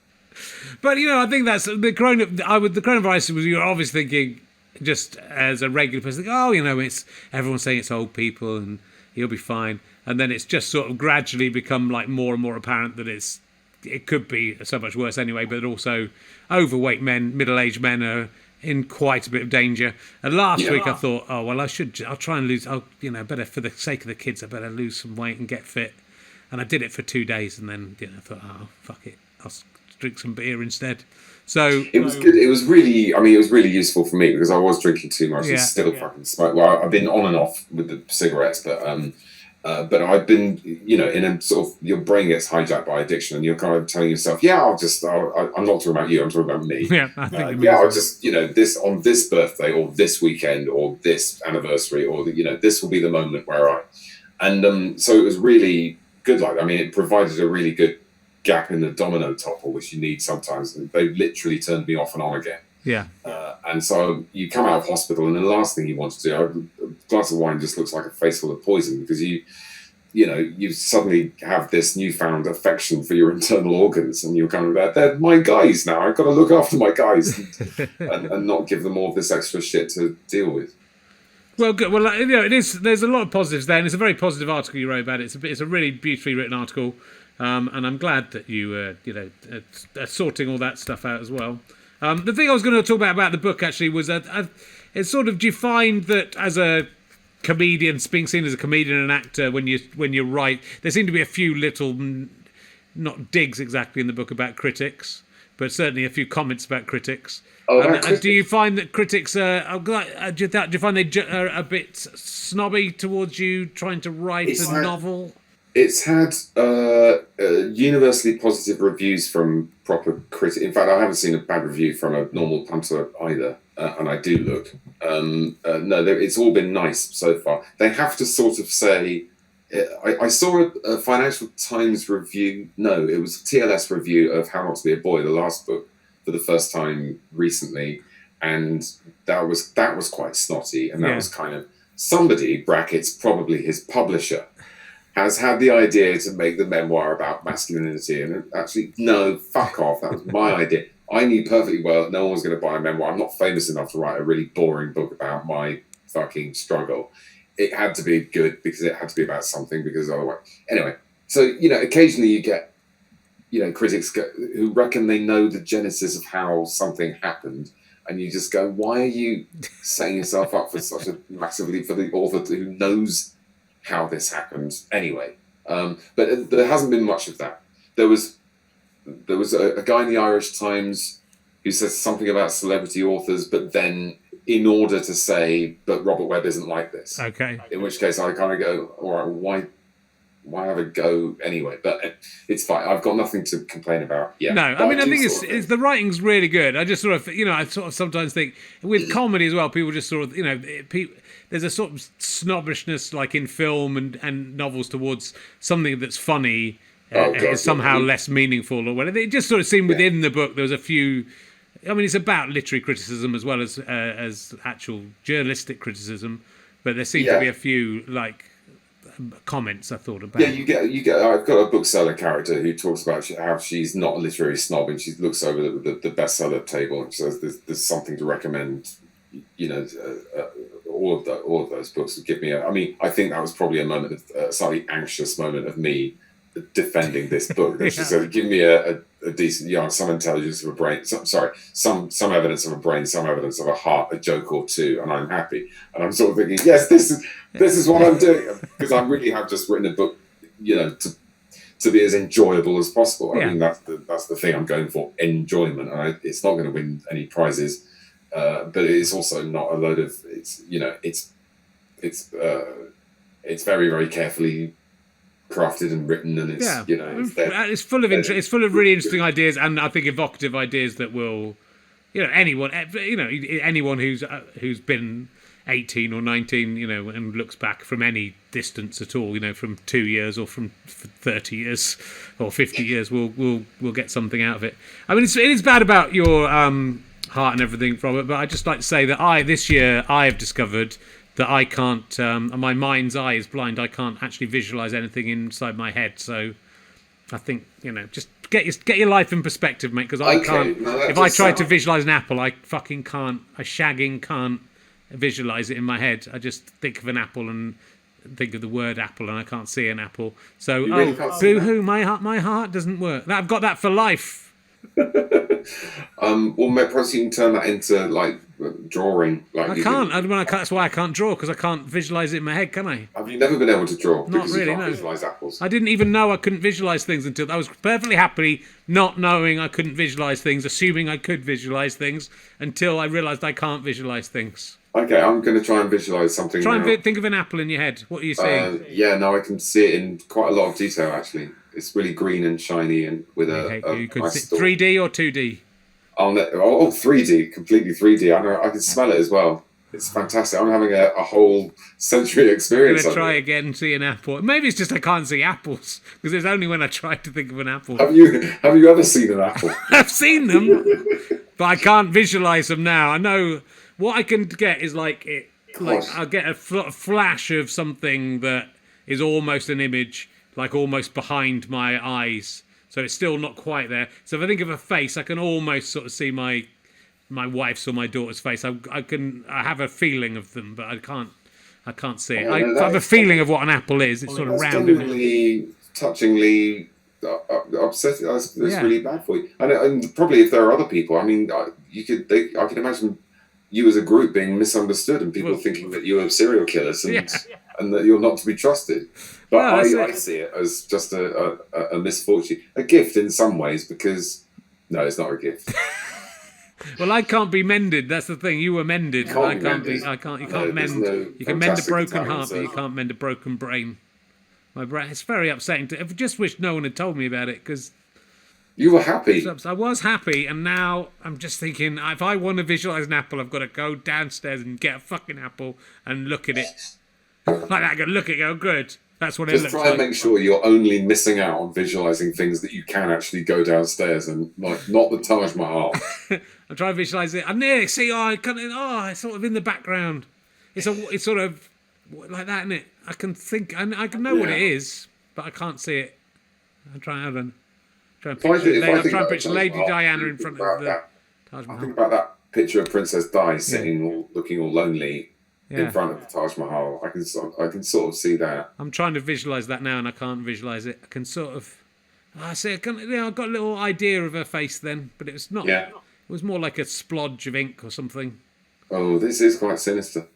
But, I think that's... The coronavirus, you're obviously thinking, just as a regular person, it's everyone's saying it's old people and he'll be fine. And then it's just sort of gradually become like more and more apparent that it could be so much worse anyway, but also overweight men, middle-aged men are in quite a bit of danger. And last week I thought, I'll try and lose, better for the sake of the kids, I better lose some weight and get fit. And I did it for 2 days, and then I thought, fuck it, I'll drink some beer instead. So it was good. It was really useful for me because I was drinking too much and still fucking smoke. Well, I've been on and off with the cigarettes, but I've been, in a sort of, your brain gets hijacked by addiction, and you're kind of telling yourself, I'm not talking about you, I'm talking about me. Yeah, I think I'll just, this on this birthday or this weekend or this anniversary or this will be the moment where so it was really good. It provided a really good gap in the domino topple, which you need sometimes. They literally turned me off and on again. Yeah. And so you come out of hospital, and the last thing you want to do, a glass of wine just looks like a face full of poison, because you suddenly have this newfound affection for your internal organs, and you're kind of they're my guys now. I've got to look after my guys and not give them all this extra shit to deal with. Well, good. Well, it is. There's a lot of positives there, and it's a very positive article you wrote about it. It's a really beautifully written article, and I'm glad that you are sorting all that stuff out as well. The thing I was going to talk about the book actually was it's sort of, do you find that as a comedian, being seen as a comedian and an actor, when you write, there seem to be a few little, not digs exactly in the book about critics, but certainly a few comments about critics. Do you find that critics do you find they are a bit snobby towards you trying to write a novel? It's had universally positive reviews from proper critics. In fact, I haven't seen a bad review from a normal punter either, and I do look. It's all been nice so far. They have to sort of say... I saw a Financial Times review. No, it was a TLS review of How Not to Be a Boy, the last book, for the first time recently, and that was quite snotty, and that was kind of... Somebody, brackets, probably his publisher, has had the idea to make the memoir about masculinity, and actually, no, fuck off. That was my idea. I knew perfectly well that no one was going to buy a memoir. I'm not famous enough to write a really boring book about my fucking struggle. It had to be good because it had to be about something, because otherwise... Anyway, so, occasionally you get, critics who reckon they know the genesis of how something happened, and you just go, why are you setting yourself up for such for the author who knows how this happened anyway? But there hasn't been much of that. There was a guy in the Irish Times who says something about celebrity authors, but then in order to say, but Robert Webb isn't like this. Okay. In which case I kind of go, all right, why have a go anyway? But it's fine. I've got nothing to complain about. Yeah. No, I think it's the writing's really good. I just sort of, I sort of sometimes think with comedy as well, people just sort of, there's a sort of snobbishness like in film and novels towards something that's funny is somehow less meaningful or whatever. It just sort of seemed within the book there was a few. It's about literary criticism as well as actual journalistic criticism, but there seem to be a few comments I thought about. Yeah, you get. I've got a bookseller character who talks about how she's not a literary snob, and she looks over the bestseller table and says there's something to recommend. All of those books would give me. I think that was probably a slightly anxious moment of me defending this book. That she said, "Give me a decent, some intelligence of a brain. Some evidence of a brain, some evidence of a heart, a joke or two, and I'm happy." And I'm sort of thinking, yes, this is what I'm doing, because I really have just written a book, to be as enjoyable as possible. I mean, that's the thing I'm going for, enjoyment. And it's not going to win any prizes, but it is also not a load of. It's very, very carefully crafted and written, and it's full of it's full of really interesting ideas, and I think evocative ideas that will, anyone who's been 18 or 19, and looks back from any distance at all, from 2 years or from 30 years or 50 years, will get something out of it. I mean, it is bad about your heart and everything, Robert, but I'd just like to say that this year I have discovered that I can't, my mind's eye is blind. I can't actually visualize anything inside my head. So I think, just get your life in perspective, mate, because I can't. If I try to visualize an apple, I fucking can't. I shagging can't visualize it in my head. I just think of an apple and think of the word apple, and I can't see an apple. So, boo-hoo, my heart doesn't work. I've got that for life. Well, perhaps you can turn that into drawing. I can't. That's why I can't draw, because I can't visualize it in my head, can I? Have you never been able to draw? Not really. You can't no. visualize apples. I didn't even know I couldn't visualize things until I was perfectly happy not knowing I couldn't visualize things, assuming I could visualize things, until I realized I can't visualize things. Okay, I'm going to try and visualize something. Try and think of an apple in your head. What are you seeing? I can see it in quite a lot of detail, actually. It's really green and shiny, and with you could 3D or 2D? 3D, completely 3D. I can smell it as well. It's fantastic. I'm having a whole sensory experience. I'm going to try again and see an apple. Maybe it's just I can't see apples, because it's only when I try to think of an apple. Have you ever seen an apple? I've seen them, but I can't visualize them now. I know what I can get is I'll get a flash of something that is almost an image, almost behind my eyes. So it's still not quite there. So if I think of a face, I can almost sort of see my wife's or my daughter's face. I have a feeling of them, but I can't see it. I have a feeling of what an apple is. It's sort of round. Genuinely, touchingly upsetting. That's really bad for you. And probably if there are other people, I mean, I could imagine you as a group being misunderstood and people thinking that you are serial killers and that you're not to be trusted. But I see it as just a misfortune, a gift in some ways, because no, it's not a gift. Well, I can't be mended. That's the thing. You were mended. You can't mend. You can mend a broken heart, but you can't mend a broken brain. My brain. It's very upsetting. I just wish no one had told me about it, because you were happy. I was happy, and now I'm just thinking, if I want to visualize an apple, I've got to go downstairs and get a fucking apple and look at it like that. I go look at it. Go good. That's what it looks like. Just try and make sure you're only missing out on visualizing things that you can actually go downstairs and not the Taj Mahal. I'm trying to visualize it. I'm near. See, it's sort of in the background. It's sort of like that, isn't it? I can think. I can know what it is, but I can't see it. I'm trying to picture Lady Diana in front of the Taj Mahal. I think about that picture of Princess Di sitting, looking all lonely. Yeah. In front of the Taj Mahal, I can sort of see that. I'm trying to visualize that now, and I can't visualize it. I can sort of, I've got a little idea of her face then, but it was not. Yeah. It was more like a splodge of ink or something. Oh, this is quite sinister.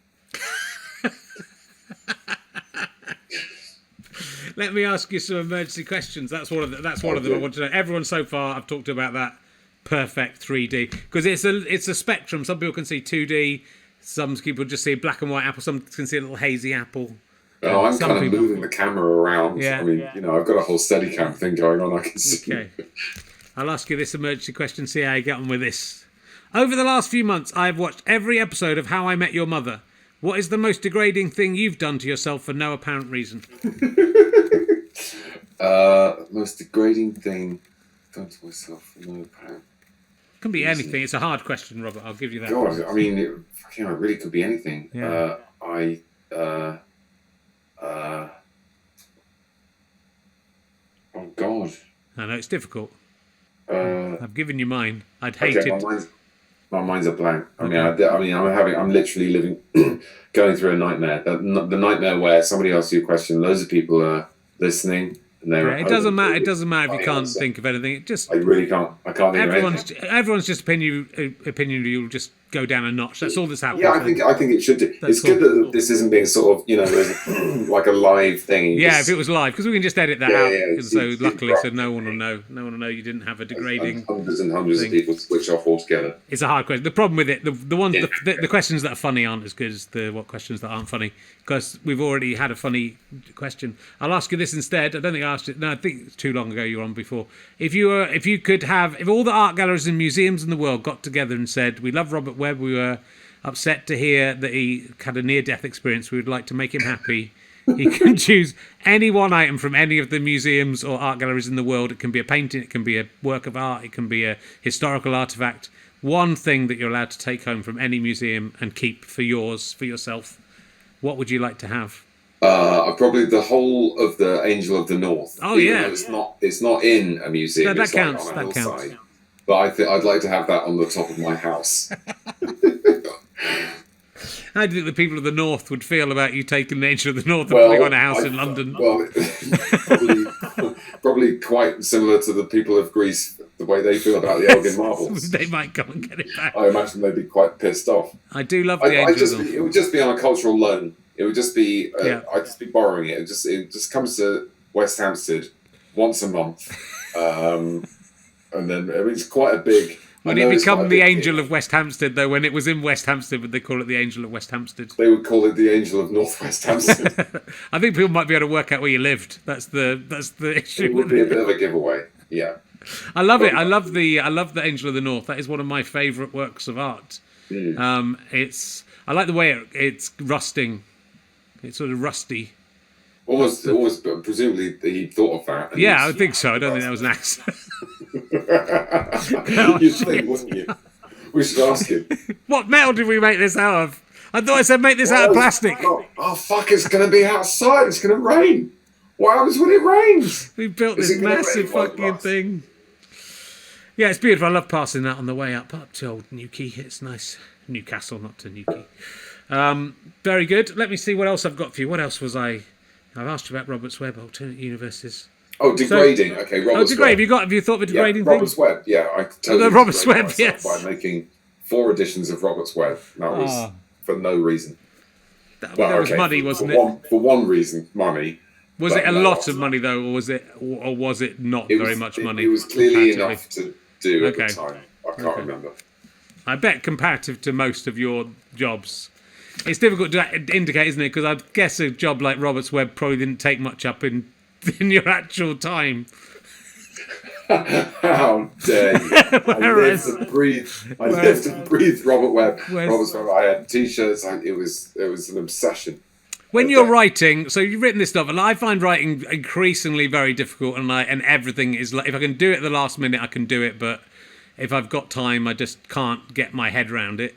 Let me ask you some emergency questions. That's one of them I want to know. Everyone so far, I've talked about that perfect 3D, because it's a spectrum. Some people can see 2D. Some people just see a black and white apple. Some can see a little hazy apple. Oh, I'm kind of moving the camera around. Yeah. I mean, I've got a whole Steadicam thing going on. I can see. Okay. I'll ask you this emergency question. See how you get on with this. Over the last few months, I have watched every episode of How I Met Your Mother. What is the most degrading thing you've done to yourself for no apparent reason? Most degrading thing done to myself for no apparent. Can be anything. It's a hard question, Robert. I'll give you that. God, I mean, it really could be anything. Yeah. I know it's difficult. Uh, I've given you mine. I'd okay, hate it. my mind's a blank. I'm literally living, going through a nightmare. The nightmare where somebody asks you a question, loads of people are listening, and they're. It doesn't matter. It doesn't matter if you can't think of anything. It just. I really can't. I can't think of anything. Everyone's just opinion. You'll just go down a notch. That's all that's happening. Yeah, I think it should do. It's good that this isn't being sort of, like a live thing. Yeah, if it was live, because we can just edit that out. And so luckily, so no one will know. No one will know you didn't have a degrading. Hundreds and hundreds of people switch off altogether. It's a hard question. The problem with it, the questions that are funny aren't as good as the questions that aren't funny, because we've already had a funny question. I'll ask you this instead. I don't think I asked it. No, I think it's too long ago. You were on before. If all the art galleries and museums in the world got together and said, "We love Robert Webb. We were upset to hear that he had a near-death experience. We would like to make him happy." He can choose any one item from any of the museums or art galleries in the world. It can be a painting, it can be a work of art, it can be a historical artifact. One thing that you're allowed to take home from any museum and keep for yourself. What would you like to have? Probably the whole of the Angel of the North. Oh, yeah. It's not in a museum. No, that it's counts. Like on a that hillside. counts. But I'd like to have that on the top of my house. How do you think the people of the North would feel about you taking the Angel of the North and putting on a house in London? Well, probably quite similar to the people of Greece, the way they feel about the Elgin marbles. They might come and get it back. I imagine they'd be quite pissed off. I do love the Angel of the North. It would just be on a cultural loan. It would just be, I'd just be borrowing it. It just comes to West Hampstead once a month. And then, it's quite a big... Would it become the Angel of West Hampstead, though? When it was in West Hampstead, would they call it the Angel of West Hampstead? They would call it the Angel of North West Hampstead. I think people might be able to work out where you lived. That's the issue. It would be a bit of a giveaway. Yeah. I love it. I love the Angel of the North. That is one of my favourite works of art. I like the way it's rusting. It's sort of rusty. Almost, presumably he thought of that. Yeah, I would think so. I don't think that was an accident. You'd think, wouldn't you? We should ask him. What metal did we make this out of? I thought I said make this out of plastic. Oh, fuck, it's going to be outside. It's going to rain. What happens when it rains? We built this massive fucking thing. Yeah, it's beautiful. I love passing that on the way up to Old Newquay. It's nice. Newcastle, not to Newquay. Very good. Let me see what else I've got for you. What else was I've asked you about Robert Webb, alternate universes. Oh, degrading. Okay, Robert Webb. Have you thought of a degrading thing? Robert Webb. Yeah, I totally Robert Webb. Yes. By making 4 editions of Robert Webb. That was for no reason. That was money, wasn't it? For one reason, money. Was it a lot of money though, or was it not very much money? It was clearly enough to do at the time. I can't remember. I bet comparative to most of your jobs. It's difficult to indicate, isn't it? Because I guess a job like Robert's Webb probably didn't take much up in your actual time. How dare you? I lived and breathed Robert Webb. Robert's Webb. I had T-shirts. It was an obsession. When you're writing, so you've written this novel. I find writing increasingly very difficult, and everything is like, if I can do it at the last minute, I can do it. But if I've got time, I just can't get my head around it.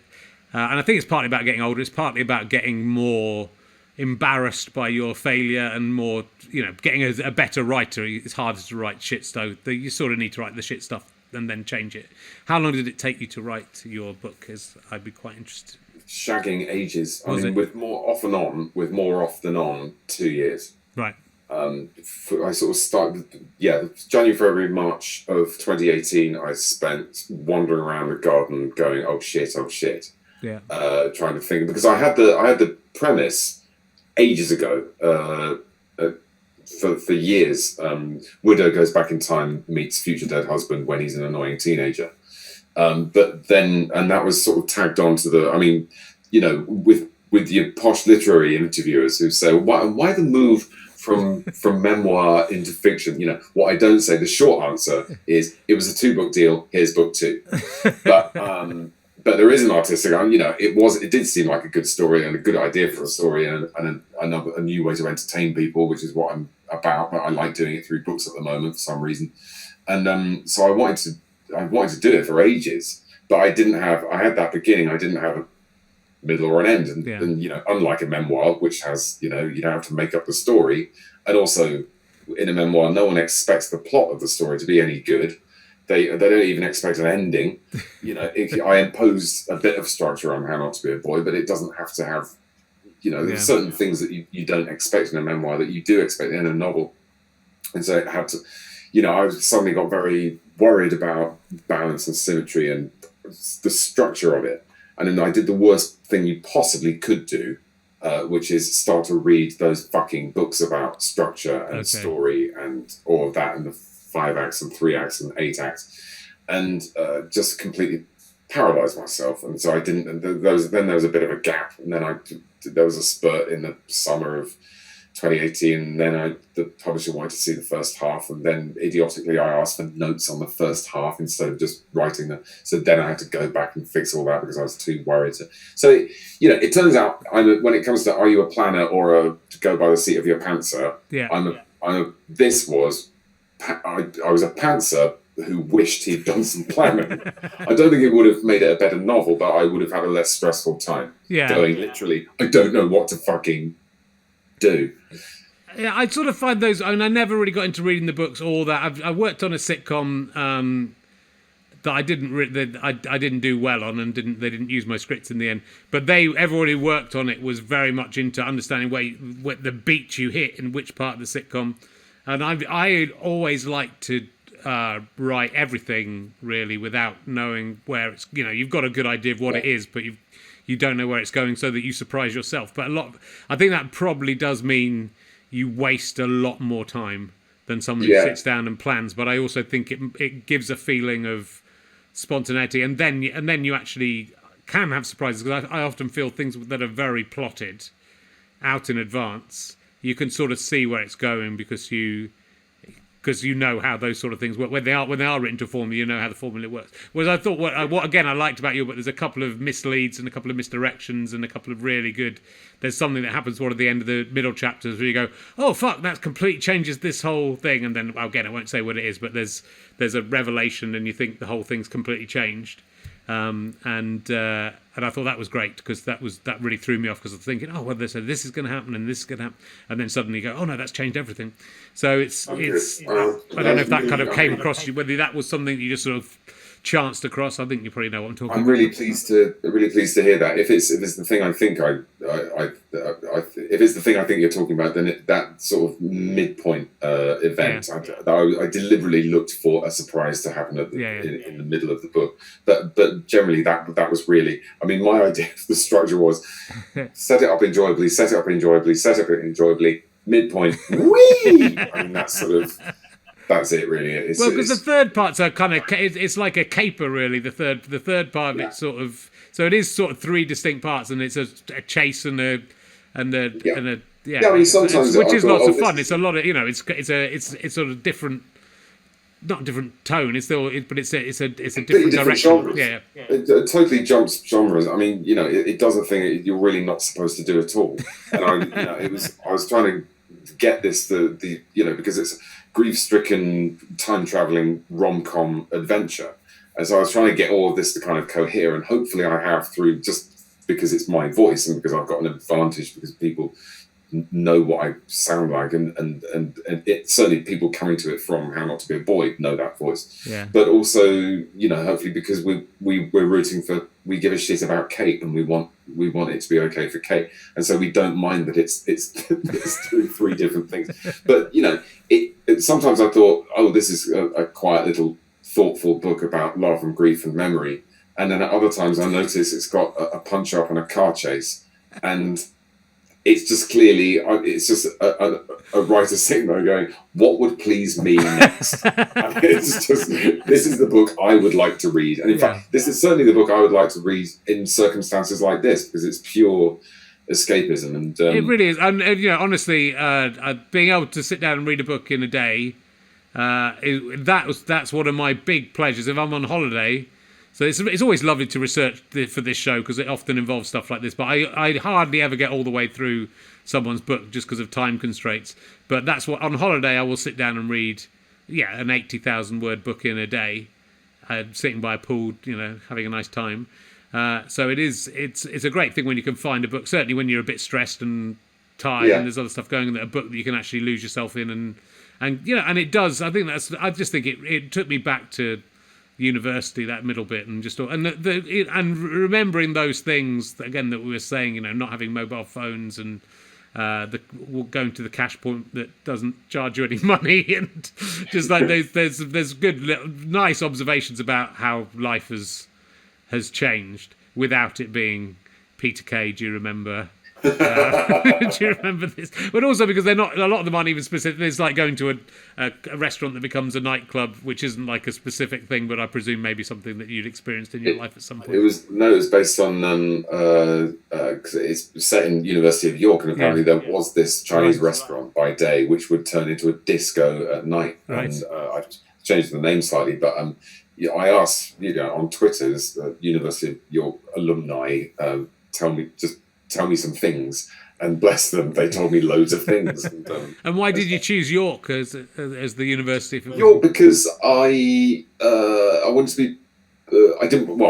And I think it's partly about getting older. It's partly about getting more embarrassed by your failure and more, getting a better writer. It's harder to write shit stuff. You sort of need to write the shit stuff and then change it. How long did it take you to write your book? Because I'd be quite interested. Shagging ages. With more off than on, 2 years. Right. I sort of started, January, February, March of 2018, I spent wandering around the garden going, oh shit. Yeah. Trying to think, because I had the premise ages ago, for years. Widow goes back in time, meets future dead husband when he's an annoying teenager. But then, and that was sort of tagged on to with your posh literary interviewers who say, why the move from memoir into fiction? What I don't say, the short answer is, it was a 2-book deal, here's book 2. But there is an artistic, it did seem like a good story and a good idea for a story and a new way to entertain people, which is what I'm about. But I like doing it through books at the moment for some reason. And so I wanted to do it for ages, but I had that beginning, I didn't have a middle or an end. And unlike a memoir, which has, you don't have to make up the story. And also in a memoir, no one expects the plot of the story to be any good. They don't even expect an ending. I impose a bit of structure on How Not to Be a Boy, but it doesn't have to have, there's certain things that you don't expect in a memoir that you do expect in a novel. And so it had to, I suddenly got very worried about balance and symmetry and the structure of it. And then I did the worst thing you possibly could do, which is start to read those fucking books about structure and story and all of that, and the 5 acts and 3 acts and 8 acts, and just completely paralyzed myself. And so I didn't. Then there was a bit of a gap, and then there was a spurt in the summer of 2018, and then the publisher wanted to see the first half, and then idiotically I asked for notes on the first half instead of just writing them. So then I had to go back and fix all that because I was too worried. So it turns out when it comes to are you a planner or to go by the seat of your pantser? Yeah. I was a pantser who wished he'd done some planning. I don't think it would have made it a better novel, but I would have had a less stressful time. Yeah. Going literally, I don't know what to fucking do. Yeah, I sort of find those. I never really got into reading the books or that. I worked on a sitcom that I didn't do well on, and they didn't use my scripts in the end. But everybody who worked on it was very much into understanding where the beat you hit in which part of the sitcom. And I always like to write everything really without knowing where it's. You've got a good idea of what it is, but you don't know where it's going, so that you surprise yourself. But I think that probably does mean you waste a lot more time than someone who sits down and plans. But I also think it gives a feeling of spontaneity, and then you actually can have surprises. Because I often feel things that are very plotted out in advance, you can sort of see where it's going because you know how those sort of things work. When they are written to formula, you know how the formula works. Whereas I thought what again I liked about your book, there's a couple of misleads and a couple of misdirections and a couple of really good. There's something that happens toward the end of the middle chapters where you go, oh fuck, that completely changes this whole thing. And then again, I won't say what it is, but there's a revelation, and you think the whole thing's completely changed. And I thought that was great because that really threw me off, because I was thinking, oh well, they said this is going to happen and this is going to happen, and then suddenly you go, oh no, that's changed everything. So I don't know if that kind of came across you, whether that was something that you just sort of chanced across. I think you probably know what I'm talking about. I'm really pleased to hear that. If it's the thing I think if it's the thing I think you're talking about, then that sort of midpoint event, I deliberately looked for a surprise to happen in the middle of the book. But generally that was really, I mean, my idea of the structure was set it up enjoyably, midpoint, whee! I mean, that's it really. Because the third parts are kind of, it's like a caper really. The third part of it sort of, so it is sort of 3 distinct parts, and it's a chase and a I mean, sometimes which is lots of fun. It's a lot of it's sort of different, not different tone. It's still, but it's a different direction. Genres. Yeah, it totally jumps genres. I mean, it does a thing you're really not supposed to do at all. And I was trying to get this because it's grief-stricken, time-traveling rom-com adventure. And so I was trying to get all of this to kind of cohere, and hopefully I have, through, just because it's my voice and because I've got an advantage because people know what I sound like, and it certainly people coming to it from How Not to Be a Boy know that voice. Yeah. But also, hopefully because we're rooting for, we give a shit about Kate, and we want it to be okay for Kate, and so we don't mind that it's doing 3 different things. But sometimes I thought, oh, this is a quiet little thoughtful book about love and grief and memory, and then at other times I notice it's got a punch up and a car chase, and it's just clearly, it's just a writer sitting there going, what would please me next? And it's just, this is the book I would like to read. And in fact, this is certainly the book I would like to read in circumstances like this, because it's pure escapism. And it really is. And honestly, being able to sit down and read a book in a day, that's one of my big pleasures. If I'm on holiday, so it's always lovely to research for this show, because it often involves stuff like this. But I hardly ever get all the way through someone's book just because of time constraints. But that's what, on holiday, I will sit down and read, an 80,000 word book in a day, sitting by a pool, having a nice time. So it's a great thing when you can find a book, certainly when you're a bit stressed and tired and there's other stuff going on, a book that you can actually lose yourself in And and it does. I think I just think it took me back to university, that middle bit, and just and remembering those things again that we were saying. Not having mobile phones and going to the cash point that doesn't charge you any money, and just like there's good, nice observations about how life has changed without it being Peter Kay. Do you remember? Do you remember this? But also because they're not, a lot of them aren't even specific. It's like going to a restaurant that becomes a nightclub, which isn't like a specific thing, but I presume maybe something that you'd experienced in your life at some point. It was based on because it's set in University of York, and apparently there was this Chinese restaurant by day which would turn into a disco at night. Right. And I changed the name slightly, but I asked on Twitter's University of York alumni, tell me some things, and bless them, they told me loads of things. And why did you choose York as the university? York, because I wanted to be.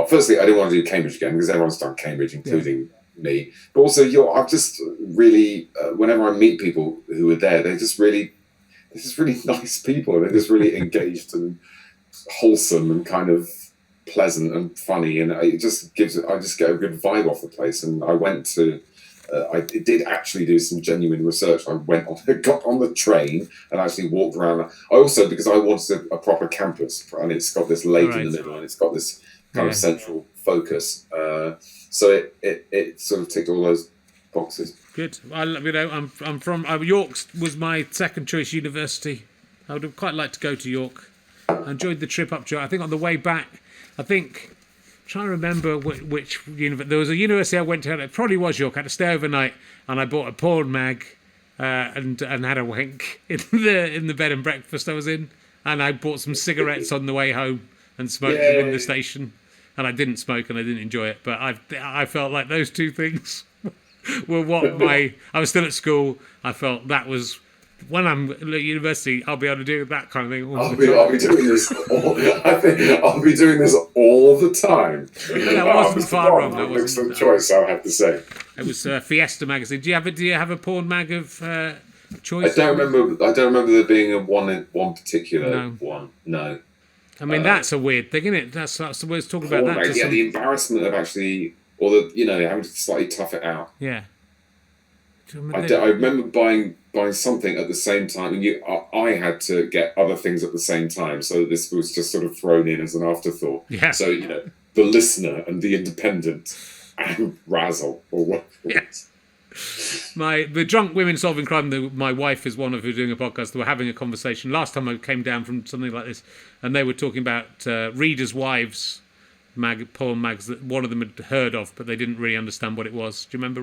Firstly, I didn't want to do Cambridge again because everyone's done Cambridge, including me. But also York, I've just really, whenever I meet people who are there, they're just really nice people. They're just really engaged and wholesome and kind of pleasant and funny, and I just get a good vibe off the place. And I went to I did actually do some genuine research. I got on the train and actually walked around. I also, because I wanted a proper campus, and it's got this lake in the middle, and it's got this kind of central focus, so it sort of ticked all those boxes. Good. I'm from York was my second choice university. I would have quite liked to go to York. I enjoyed the trip up to. I think on the way back, I'm trying to remember which university. There was a university I went to. It probably was York. I had to stay overnight, and I bought a porn mag, and had a wank in the bed and breakfast I was in, and I bought some cigarettes on the way home and smoked them in the station. And I didn't smoke and I didn't enjoy it, but I felt like those two things were what I was still at school. I felt that was. When I'm at university, I'll be able to do that kind of thing. I'll be doing this. I think I'll be doing this all the time. That wasn't far wrong. That wasn't excellent choice, I have to say. It was Fiesta magazine. Do you have a porn mag of choice? I don't remember there being one particular one. No. I mean, that's a weird thing, isn't it? That's the way it's talking about that. The embarrassment of actually, or having to slightly tough it out. Yeah. I remember buying something at the same time, and I had to get other things at the same time, so this was just sort of thrown in as an afterthought. Yeah. So the Listener and the Independent and Razzle or what? Yes. The Drunk Women Solving Crime. My wife is one of who's doing a podcast. They were having a conversation last time I came down from something like this, and they were talking about readers' wives. Porn mags that one of them had heard of, but they didn't really understand what it was. Do you remember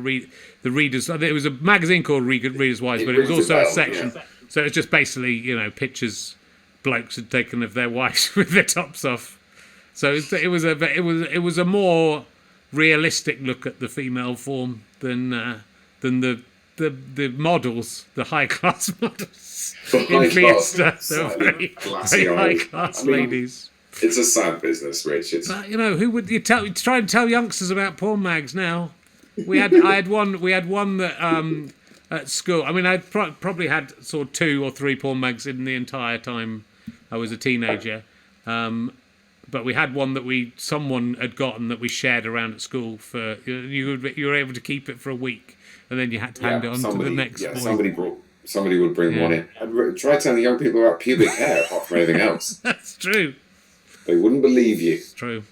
the Readers? It was a magazine called Readers' Wives, but it was also a section. Yeah. So it was just basically, pictures blokes had taken of their wives with their tops off. So it was a more realistic look at the female form than the models, the high class models in Fiesta. So very high class ladies. It's a sad business, Rich. But, who would you try and tell youngsters about porn mags now? We had one that at school. I mean, I probably had sort of 2 or 3 porn mags in the entire time I was a teenager. But we had one that someone had gotten that we shared around at school for. You were able to keep it for a week, and then you had to hand it on to the next boy. Somebody would bring one in. I'd try telling young people about pubic hair apart from anything else. That's true. They wouldn't believe you. It's true.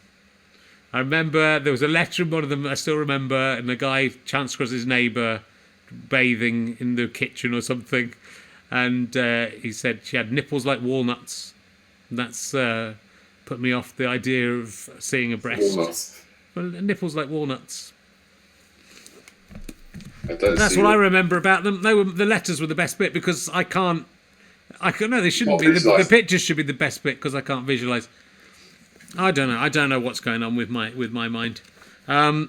I remember there was a letter in one of them I still remember, and the guy chanced across his neighbour bathing in the kitchen or something, and he said she had nipples like walnuts. And that's put me off the idea of seeing a breast. Walnuts. Well, nipples like walnuts. That's what I remember about them. The letters were the best bit because I can't. No, they shouldn't be. The pictures should be the best bit because I can't visualise. I don't know what's going on with my mind. But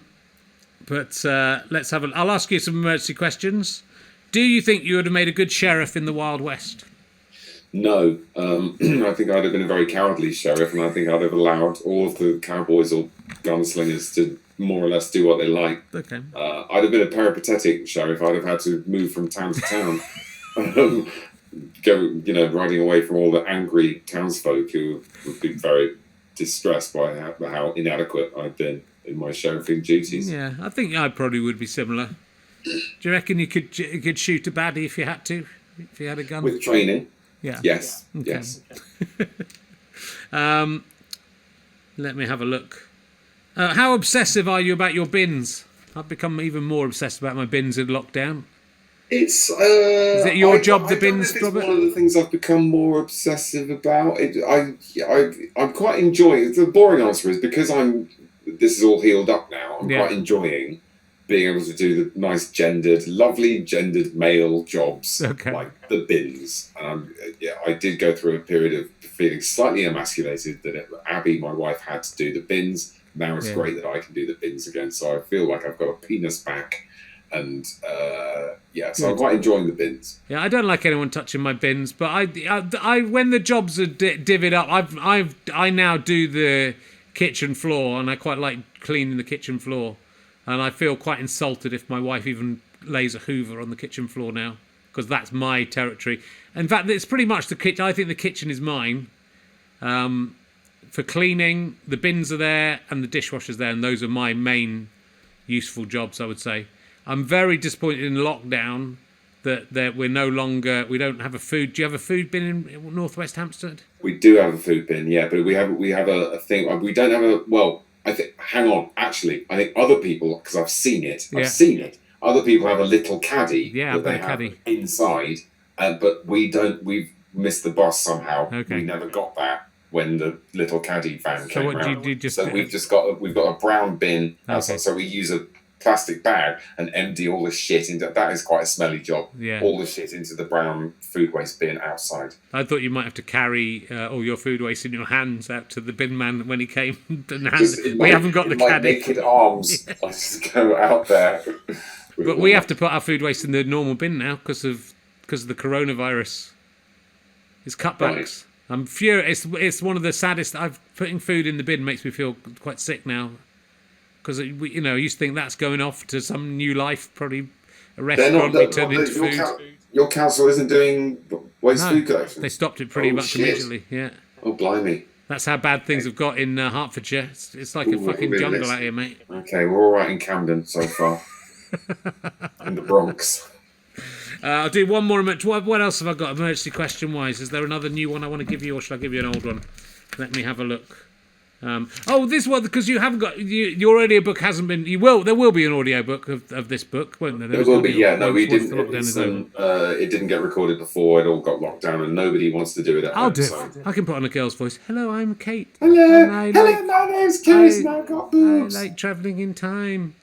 let's have I'll ask you some emergency questions. Do you think you would have made a good sheriff in the Wild West? No. I think I'd have been a very cowardly sheriff, and I think I'd have allowed all of the cowboys or gunslingers to more or less do what they like. Okay. I'd have been a peripatetic sheriff. I'd have had to move from town to town. riding away from all the angry townsfolk who would be very distressed by how inadequate I've been in my sheriffing duties. Yeah, I think I probably would be similar. Do you reckon you could shoot a baddie if you had to? If you had a gun? With training? Yeah. Yes. Okay. Yes. Let me have a look. How obsessive are you about your bins? I've become even more obsessed about my bins in lockdown. It's is it your job, the bins, it's Robert? one of the things I've become more obsessive about. I'm quite enjoying. The boring answer is because this is all healed up now. I'm quite enjoying being able to do the nice lovely gendered male jobs like the bins. And I did go through a period of feeling slightly emasculated that Abby, my wife, had to do the bins. Now it's great that I can do the bins again. So I feel like I've got a penis back. And so I'm quite enjoying the bins. Yeah, I don't like anyone touching my bins, but I when the jobs are divvied up, I now do the kitchen floor, and I quite like cleaning the kitchen floor, and I feel quite insulted if my wife even lays a Hoover on the kitchen floor now, because that's my territory. In fact, it's pretty much the kitchen. I think the kitchen is mine. For cleaning, the bins are there, and the dishwasher's there, and those are my main useful jobs, I would say. I'm very disappointed in lockdown that we don't have a food. Do you have a food bin in Northwest Hampstead? We do have a food bin, yeah, but we have a thing. We don't have hang on. Actually, I think other people, because I've seen it. Other people have a little caddy that they have inside, but we don't. We've missed the bus somehow. Okay. We never got that when the little caddy van came around. So what do you just? So we've got a brown bin outside. So we use a plastic bag and empty all the shit into that. Is quite a smelly job. Yeah. All the shit into the brown food waste bin outside. I thought you might have to carry all your food waste in your hands out to the bin man when he came. We haven't got the caddy. Naked arms. I just go out there. But we have to put our food waste in the normal bin now because of the coronavirus. It's cutbacks. Right. I'm furious. It's one of the saddest. Putting food in the bin makes me feel quite sick now. Because I used to think that's going off to some new life, probably a restaurant turned into food. Your council isn't doing waste food collection? They stopped it pretty much immediately, yeah. Oh, blimey. That's how bad things have got in Hertfordshire. It's like a fucking jungle out here, mate. Okay, we're all right in Camden so far. In the Bronx. I'll do one more. What else have I got emergency question-wise? Is there another new one I want to give you, or should I give you an old one? Let me have a look. This one, because you haven't got your audiobook hasn't been. There will be an audiobook of this book, won't there? There will be. Yeah, no, we didn't. It didn't get recorded before. It all got locked down, and nobody wants to do it. I'll do it. I can put on a girl's voice. Hello, I'm Kate. Hello, my name's Kate. And I've got boobs. I like travelling in time.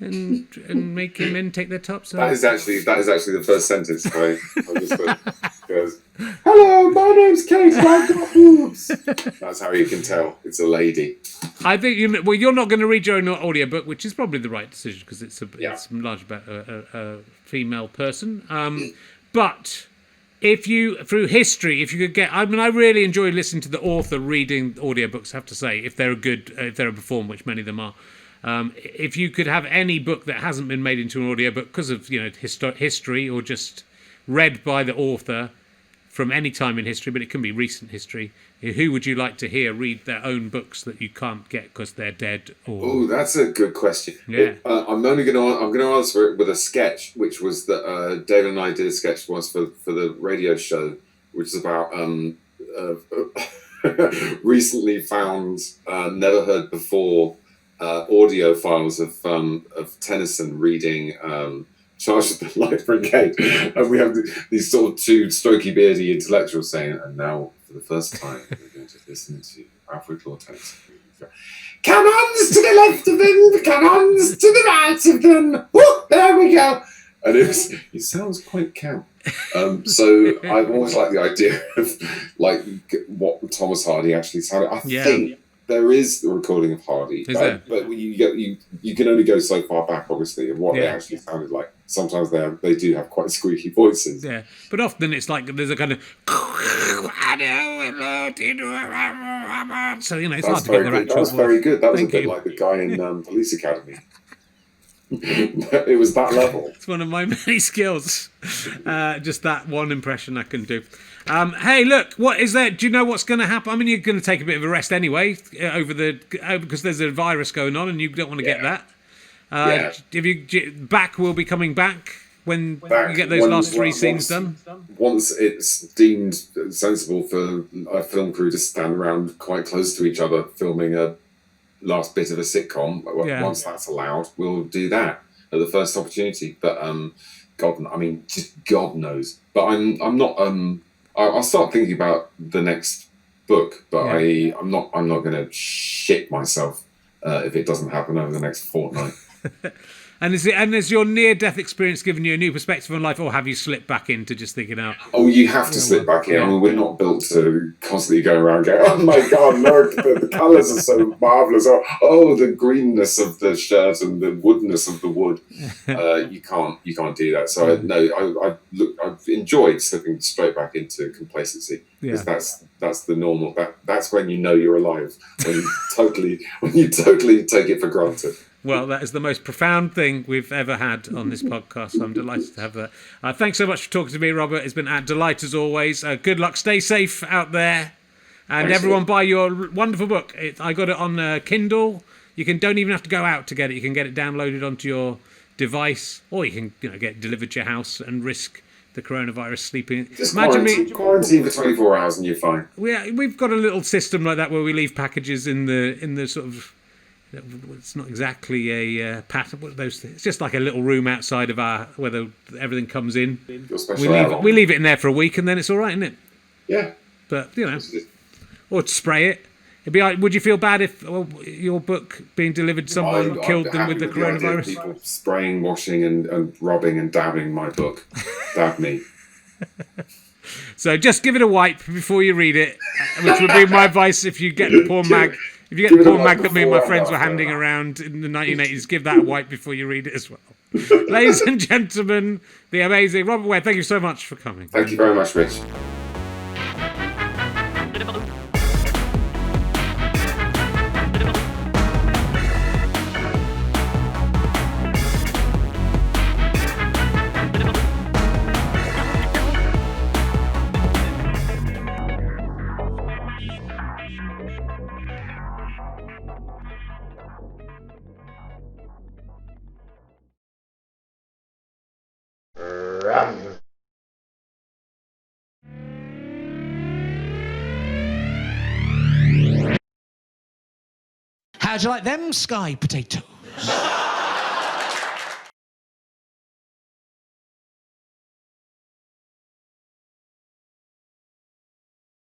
And making men take their tops off. That is actually the first sentence. I just goes, hello, my name's Kate and I've got boobs. That's how you can tell it's a lady. I think you're not going to read your own audiobook, which is probably the right decision because it's largely about a female person. But if you could get, I really enjoy listening to the author reading audiobooks. I have to say, if they're a perform, which many of them are. If you could have any book that hasn't been made into an audiobook because of history or just read by the author from any time in history, but it can be recent history, who would you like to hear read their own books that you can't get because they're dead? Oh, that's a good question. Yeah. I'm going to answer it with a sketch, which was that David and I did a sketch once for the radio show, which is about recently found, never heard before. Audio files of Tennyson reading Charge of the Light Brigade, and we have these sort of two strokey beardy intellectuals saying, and now for the first time we're going to listen to Alfred Lord Tennyson. Cannons to the left of them, cannons to the right of them. Woo, there we go. And it sounds quite camp. So I've always liked the idea of like what Thomas Hardy actually sounded. I think there is the recording of Hardy, but you can only go so far back, obviously, and what they actually sounded like. Sometimes they do have quite squeaky voices. Yeah, but often it's like there's a kind of so it's hard to get their actual voice. That was very good. That was a bit like the guy in Police Academy. It was that level. It's one of my many skills. Just that one impression I can do. Hey, look, what is there? Do you know what's going to happen? I mean, you're going to take a bit of a rest anyway because there's a virus going on, and you don't want to get that. Back will be coming back when you get those last three scenes done. Once it's deemed sensible for a film crew to stand around quite close to each other filming a last bit of a sitcom, once that's allowed, we'll do that at the first opportunity. But God knows. But I'm not. I'll start thinking about the next book, but I'm not going to shit myself if it doesn't happen over the next fortnight. And has your near-death experience given you a new perspective on life, or have you slipped back into just thinking out? Oh, you have to slip back in. I mean, we're not built to constantly go around going, "Oh my God, look, the colours are so marvellous. Oh, the greenness of the shirt and the woodness of the wood." You can't do that. So I've enjoyed slipping straight back into complacency because that's the normal. That's when you know you're alive. When you totally take it for granted. Well, that is the most profound thing we've ever had on this podcast. I'm delighted to have that. Thanks so much for talking to me, Robert. It's been a delight as always. Good luck. Stay safe out there. And everyone buy your wonderful book. I got it on Kindle. You don't even have to go out to get it. You can get it downloaded onto your device, or you can get it delivered to your house and risk the coronavirus sleeping. Just quarantine for 24 hours and you're fine. We've got a little system like that where we leave packages in the sort of... It's not exactly a pattern. What are those things? It's just like a little room outside of where everything comes in. We leave it in there for a week, and then it's all right, isn't it? Yeah. But or to spray it. It'd be like, would you feel bad if your book being delivered, someone killed them with the coronavirus? People spraying, washing, and rubbing and dabbing my book. Dab me. So just give it a wipe before you read it, which would be my advice if you get the porn mag. If you get the porn mag that me and my friends were handing around in the 1980s, give that a wipe before you read it as well. Ladies and gentlemen, the amazing Robert Webb, thank you so much for coming. Thank you very much, Rich. How'd you like them sky potatoes?